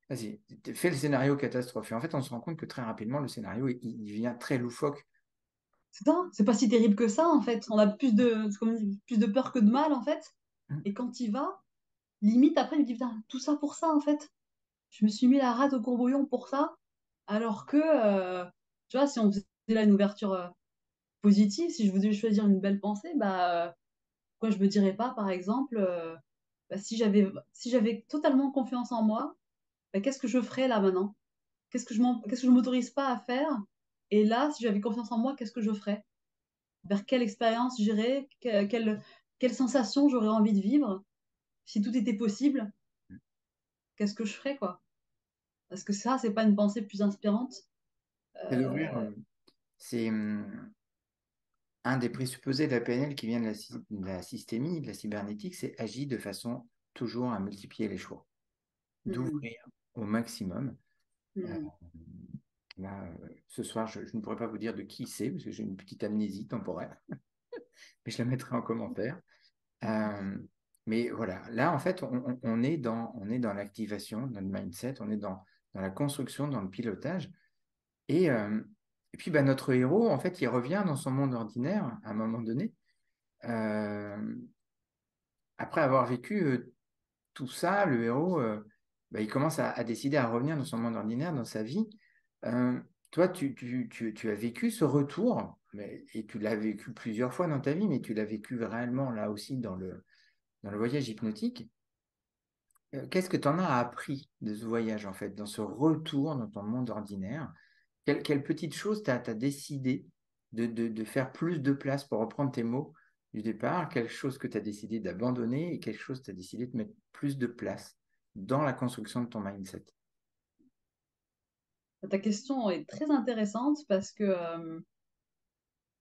[SPEAKER 1] Vas-y, fais le scénario catastrophe. Et en fait, on se rend compte que très rapidement, le scénario, il devient très loufoque.
[SPEAKER 2] C'est ça, c'est pas si terrible que ça, en fait. On a plus de, c'est comme on dit, plus de peur que de mal, en fait.
[SPEAKER 1] Mm.
[SPEAKER 2] Et quand il va, limite, après, il me dit, putain, tout ça pour ça, en fait. Je me suis mis la rate au courbouillon pour ça. Alors que, tu vois, si on faisait là une ouverture positive, si je voulais choisir une belle pensée, bah, pourquoi je me dirais pas, par exemple, bah, si j'avais totalement confiance en moi, bah, qu'est-ce que je ferais là maintenant? Qu'est-ce que je m'autorise pas à faire? Et là, si j'avais confiance en moi, qu'est-ce que je ferais? Vers quelle expérience j'irais? Quelle sensation j'aurais envie de vivre? Si tout était possible, qu'est-ce que je ferais, quoi? Parce que ça, c'est pas une pensée plus inspirante.
[SPEAKER 1] C'est d'ouvrir,
[SPEAKER 2] Euh,
[SPEAKER 1] c'est un des présupposés de la PNL qui vient de la systémie, de la cybernétique, c'est agir de façon toujours à multiplier les choix,
[SPEAKER 2] hmm,
[SPEAKER 1] d'ouvrir au maximum. Euh,
[SPEAKER 2] hmm.
[SPEAKER 1] Là, ce soir, je ne pourrais pas vous dire de qui c'est, parce que j'ai une petite amnésie temporaire, mais je la mettrai en commentaire. Euh, mais voilà, là, en fait, on est dans l'activation, dans le mindset, on est dans la construction, dans le pilotage. Et, euh, et puis, bah, notre héros, en fait, il revient dans son monde ordinaire à un moment donné, euh, après avoir vécu tout ça, le héros, bah, il commence à décider à revenir dans son monde ordinaire, dans sa vie. Euh, Toi, tu as vécu ce retour, et tu l'as vécu plusieurs fois dans ta vie, mais tu l'as vécu réellement là aussi dans le voyage hypnotique. Qu'est-ce que tu en as appris de ce voyage, en fait, dans ce retour dans ton monde ordinaire? Quelle petite chose tu as décidé de faire plus de place pour reprendre tes mots du départ? Quelque chose que tu as décidé d'abandonner et quelque chose que tu as décidé de mettre plus de place dans la construction de ton mindset?
[SPEAKER 2] Ta question est très intéressante parce que,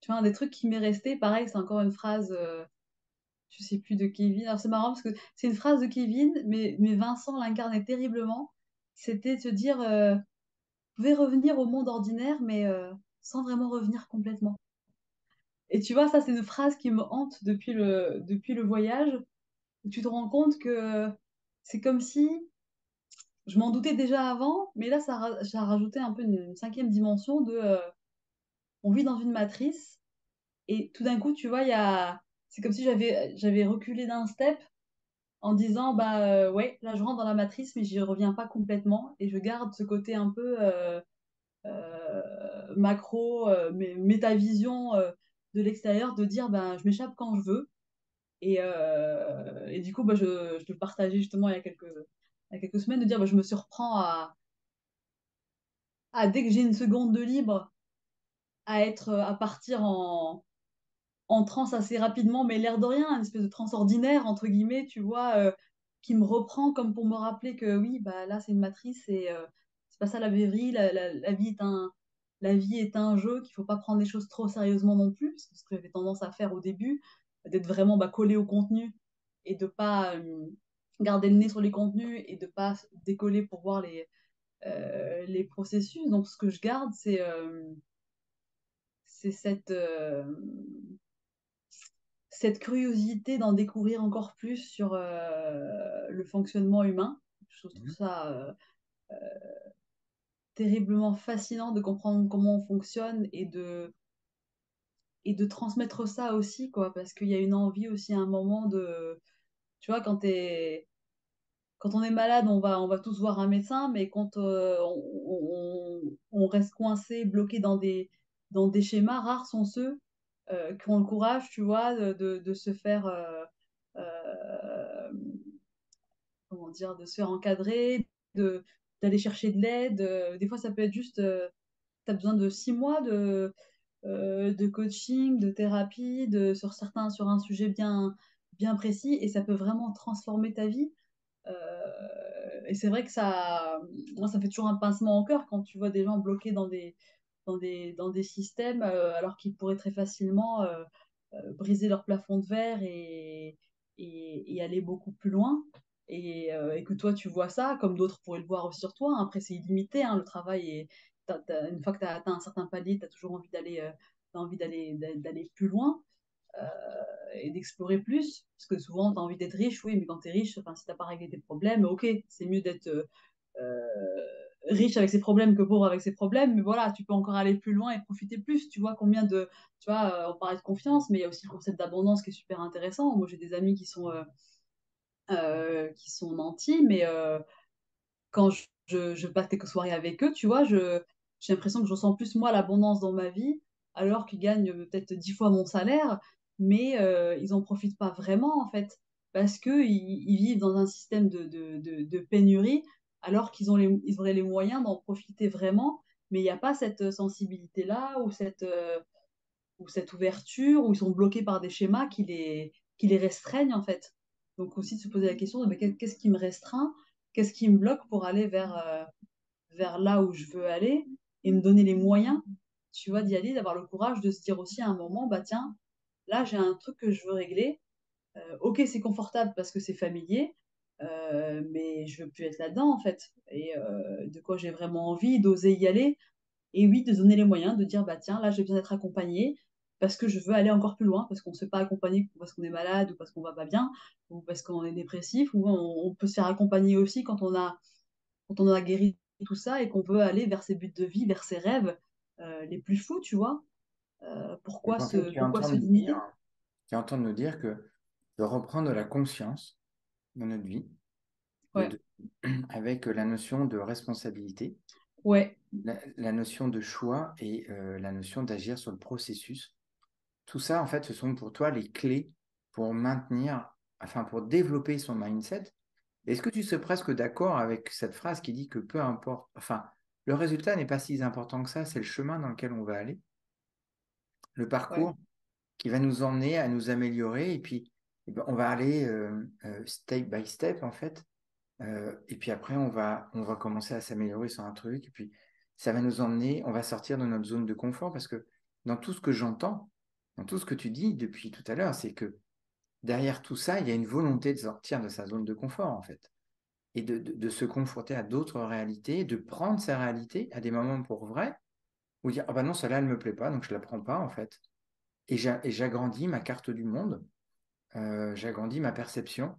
[SPEAKER 2] tu vois, un des trucs qui m'est resté, pareil, c'est encore une phrase, je sais plus de Kevin. Alors c'est marrant parce que c'est une phrase de Kevin, mais Vincent l'incarnait terriblement. C'était de se dire, vous pouvez revenir au monde ordinaire, mais sans vraiment revenir complètement. Et tu vois, ça, c'est une phrase qui me hante depuis le voyage, où tu te rends compte que c'est comme si, je m'en doutais déjà avant, mais là, ça a rajouté un peu une cinquième dimension de, on vit dans une matrice, et tout d'un coup, tu vois, c'est comme si j'avais reculé d'un step en disant, bah ouais, là, je rentre dans la matrice, mais j'y reviens pas complètement, et je garde ce côté un peu macro, métavision de l'extérieur, de dire, bah, je m'échappe quand je veux. Et du coup, bah, je te le partageais justement il y a quelques semaines, de dire, bah, je me surprends dès que j'ai une seconde de libre, à partir en transe assez rapidement, mais l'air de rien, une espèce de transe ordinaire, entre guillemets, tu vois, qui me reprend comme pour me rappeler que oui, bah, là, c'est une matrice et c'est pas ça la vraie vie. La vie est un jeu, qu'il faut pas prendre les choses trop sérieusement non plus, parce que ce que j'avais tendance à faire au début, d'être vraiment bah, collé au contenu et de pas garder le nez sur les contenus et de pas décoller pour voir les processus. Donc, ce que je garde, c'est cette curiosité d'en découvrir encore plus sur le fonctionnement humain. Je trouve
[SPEAKER 1] Mhm.
[SPEAKER 2] ça terriblement fascinant de comprendre comment on fonctionne et de transmettre ça aussi, quoi, parce qu'il y a une envie aussi à un moment de... Tu vois, quand on est malade, on va tous voir un médecin, mais quand on reste coincé, bloqué dans des schémas, rares sont ceux qui ont le courage, tu vois, de se faire, comment dire, de se faire encadrer, d'aller chercher de l'aide. Des fois, ça peut être juste, tu as besoin de 6 mois de coaching, de thérapie, sur un sujet bien, bien précis, et ça peut vraiment transformer ta vie. Et c'est vrai que moi, ça fait toujours un pincement au cœur quand tu vois des gens bloqués dans des systèmes, alors qu'ils pourraient très facilement briser leur plafond de verre et aller beaucoup plus loin. Et que toi, tu vois ça, comme d'autres pourraient le voir aussi sur toi. Après, c'est illimité, hein, le travail. Une fois que tu as atteint un certain palier, tu as toujours envie d'aller plus loin. et d'explorer plus. Parce que souvent, tu as envie d'être riche, oui, mais quand tu es riche, enfin, si tu n'as pas réglé tes problèmes, ok, c'est mieux d'être riche avec ses problèmes que pauvre avec ses problèmes, mais voilà, tu peux encore aller plus loin et profiter plus. Tu vois combien de. Tu vois, on parlait de confiance, mais il y a aussi le concept d'abondance qui est super intéressant. Moi, j'ai des amis qui sont nantis, mais quand je passe quelques soirées avec eux, tu vois, j'ai l'impression que je ressens plus, moi, l'abondance dans ma vie, alors qu'ils gagnent peut-être 10 fois mon salaire, mais ils n'en profitent pas vraiment, en fait, parce qu'ils vivent dans un système de pénurie, alors ils auraient les moyens d'en profiter vraiment, mais il n'y a pas cette sensibilité-là ou cette ouverture, où ils sont bloqués par des schémas qui les restreignent, en fait. Donc aussi de se poser la question de mais qu'est-ce qui me restreint, qu'est-ce qui me bloque pour aller vers là où je veux aller et me donner les moyens, tu vois, d'y aller, d'avoir le courage de se dire aussi à un moment, bah tiens, là j'ai un truc que je veux régler. Ok, c'est confortable parce que c'est familier, mais je veux plus être là-dedans en fait. Et de quoi j'ai vraiment envie, d'oser y aller et oui, de se donner les moyens, de dire, bah tiens, là, j'ai besoin d'être accompagné parce que je veux aller encore plus loin, parce qu'on ne se fait pas accompagner parce qu'on est malade ou parce qu'on va pas bien, ou parce qu'on est dépressif, ou on peut se faire accompagner aussi quand on a guéri tout ça et qu'on veut aller vers ses buts de vie, vers ses rêves les plus fous, tu vois.
[SPEAKER 1] Donc en fait,
[SPEAKER 2] Pourquoi se limiter?
[SPEAKER 1] tu es en train de nous dire que de reprendre la conscience dans notre vie, de,
[SPEAKER 2] Ouais,
[SPEAKER 1] de- avec la notion de responsabilité,
[SPEAKER 2] ouais,
[SPEAKER 1] la notion de choix et la notion d'agir sur le processus. Tout ça, en fait, ce sont pour toi les clés pour maintenir, enfin, pour développer son mindset. Est-ce que tu serais presque d'accord avec cette phrase qui dit que peu importe, enfin, le résultat n'est pas si important que ça, c'est le chemin dans lequel on va aller, le
[SPEAKER 2] ouais,
[SPEAKER 1] parcours qui va nous emmener à nous améliorer, et puis eh ben, on va aller step by step, en fait. Et puis après, on va commencer à s'améliorer sur un truc. Et puis, ça va nous emmener, on va sortir de notre zone de confort parce que dans tout ce que j'entends, dans tout ce que tu dis depuis tout à l'heure, c'est que derrière tout ça, il y a une volonté de sortir de sa zone de confort, en fait. Et de se confronter à d'autres réalités, de prendre sa réalité à des moments pour vrai, ou dire, ah bah non, celle-là, elle ne me plaît pas, donc je ne la prends pas, en fait. Et j'agrandis ma carte du monde, j'agrandis ma perception.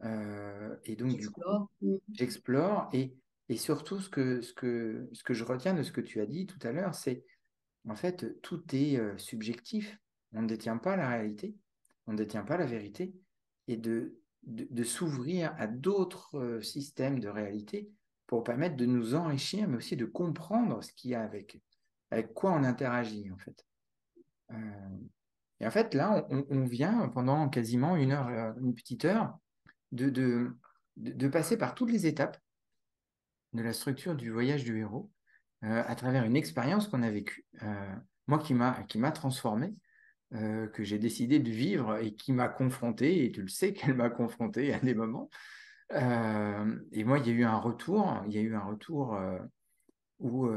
[SPEAKER 1] Et donc, du coup,
[SPEAKER 2] j'explore. Mm.
[SPEAKER 1] j'explore et surtout ce que je retiens de ce que tu as dit tout à l'heure, c'est en fait tout est subjectif. On ne détient pas la réalité, on ne détient pas la vérité et de s'ouvrir à d'autres systèmes de réalité pour permettre de nous enrichir, mais aussi de comprendre ce qu'il y a avec quoi on interagit en fait. Euh, et en fait là, on vient pendant quasiment une heure, une petite heure de, de, de passer par toutes les étapes de la structure du voyage du héros à travers une expérience qu'on a vécue, moi qui m'a transformé, que j'ai décidé de vivre et qui m'a confronté, et tu le sais qu'elle m'a confronté à des moments. Et moi, il y a eu un retour où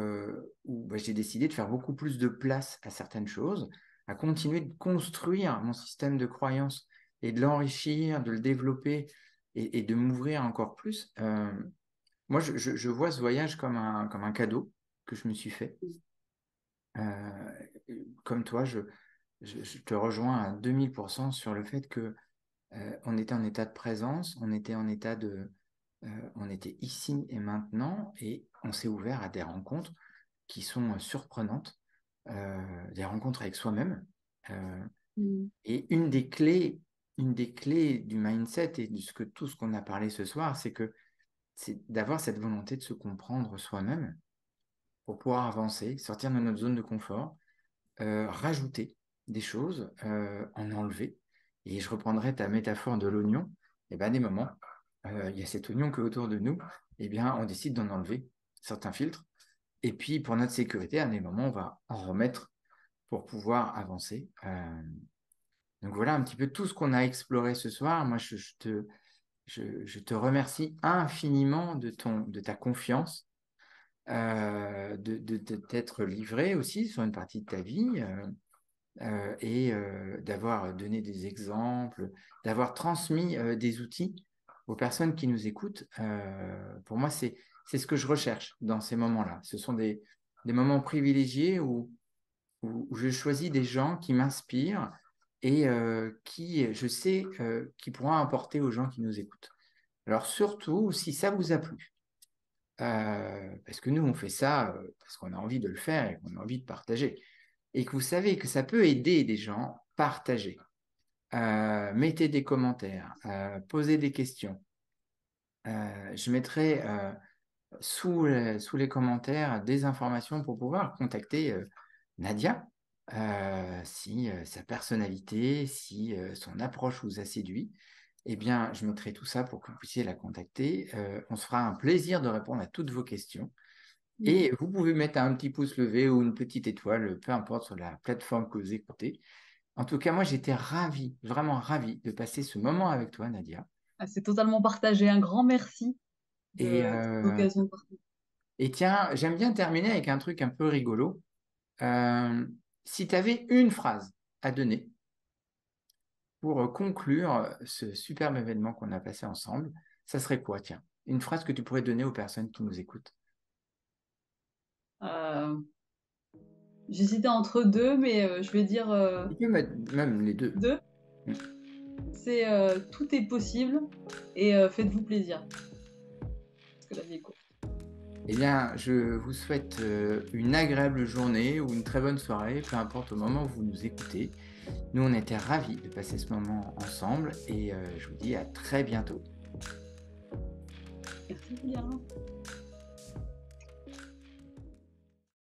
[SPEAKER 1] bah, j'ai décidé de faire beaucoup plus de place à certaines choses, à continuer de construire mon système de croyances et de l'enrichir, de le développer et de m'ouvrir encore plus. Moi, je vois ce voyage comme un cadeau que je me suis fait. Euh, Comme toi, je te rejoins à 2000% sur le fait que on était en état de présence, on était ici et maintenant, et on s'est ouvert à des rencontres qui sont surprenantes, des rencontres avec soi-même. Euh,
[SPEAKER 2] Mm.
[SPEAKER 1] et une des clés du mindset et de tout ce qu'on a parlé ce soir, c'est d'avoir cette volonté de se comprendre soi-même pour pouvoir avancer, sortir de notre zone de confort, rajouter des choses, en enlever. Et je reprendrai ta métaphore de l'oignon. Et bien, à des moments, il y a cet oignon qui est autour de nous, et bien, on décide d'en enlever certains filtres. Et puis, pour notre sécurité, à des moments, on va en remettre pour pouvoir avancer. Donc voilà un petit peu tout ce qu'on a exploré ce soir. Moi, je te remercie infiniment de ta confiance, t'être livré aussi sur une partie de ta vie. Et d'avoir donné des exemples, d'avoir transmis des outils aux personnes qui nous écoutent. Pour moi, c'est ce que je recherche dans ces moments-là. Ce sont des moments privilégiés où je choisis des gens qui m'inspirent et qui, je sais, qui pourra apporter aux gens qui nous écoutent. Alors surtout, si ça vous a plu, parce que nous, on fait ça parce qu'on a envie de le faire et qu'on a envie de partager, et que vous savez que ça peut aider des gens, partagez. Mettez des commentaires, posez des questions. Je mettrai sous les commentaires des informations pour pouvoir contacter Nadia, si sa personnalité, si son approche vous a séduit. Eh bien, je mettrai tout ça pour que vous puissiez la contacter. On se fera un plaisir de répondre à toutes vos questions.
[SPEAKER 2] Mm.
[SPEAKER 1] Et vous pouvez mettre un petit pouce levé ou une petite étoile, peu importe sur la plateforme que vous écoutez. En tout cas, moi, j'étais ravi, vraiment ravi de passer ce moment avec toi, Nadia.
[SPEAKER 2] Ah, c'est totalement partagé. Un grand merci
[SPEAKER 1] Et,
[SPEAKER 2] de cette occasion de partager.
[SPEAKER 1] et tiens, j'aime bien terminer avec un truc un peu rigolo. Euh, Si tu avais une phrase à donner pour conclure ce superbe événement qu'on a passé ensemble, ça serait quoi, tiens? Une phrase que tu pourrais donner aux personnes qui nous écoutent.
[SPEAKER 2] Euh, J'hésitais entre deux, mais je vais dire
[SPEAKER 1] Tu peux mettre même les deux.
[SPEAKER 2] deux.
[SPEAKER 1] Mm.
[SPEAKER 2] C'est tout est possible et faites-vous plaisir. Parce que la vie est courte.
[SPEAKER 1] Eh bien, je vous souhaite une agréable journée ou une très bonne soirée, peu importe au moment où vous nous écoutez. Nous, on était ravis de passer ce moment ensemble et je vous dis à très bientôt.
[SPEAKER 2] Merci Julien.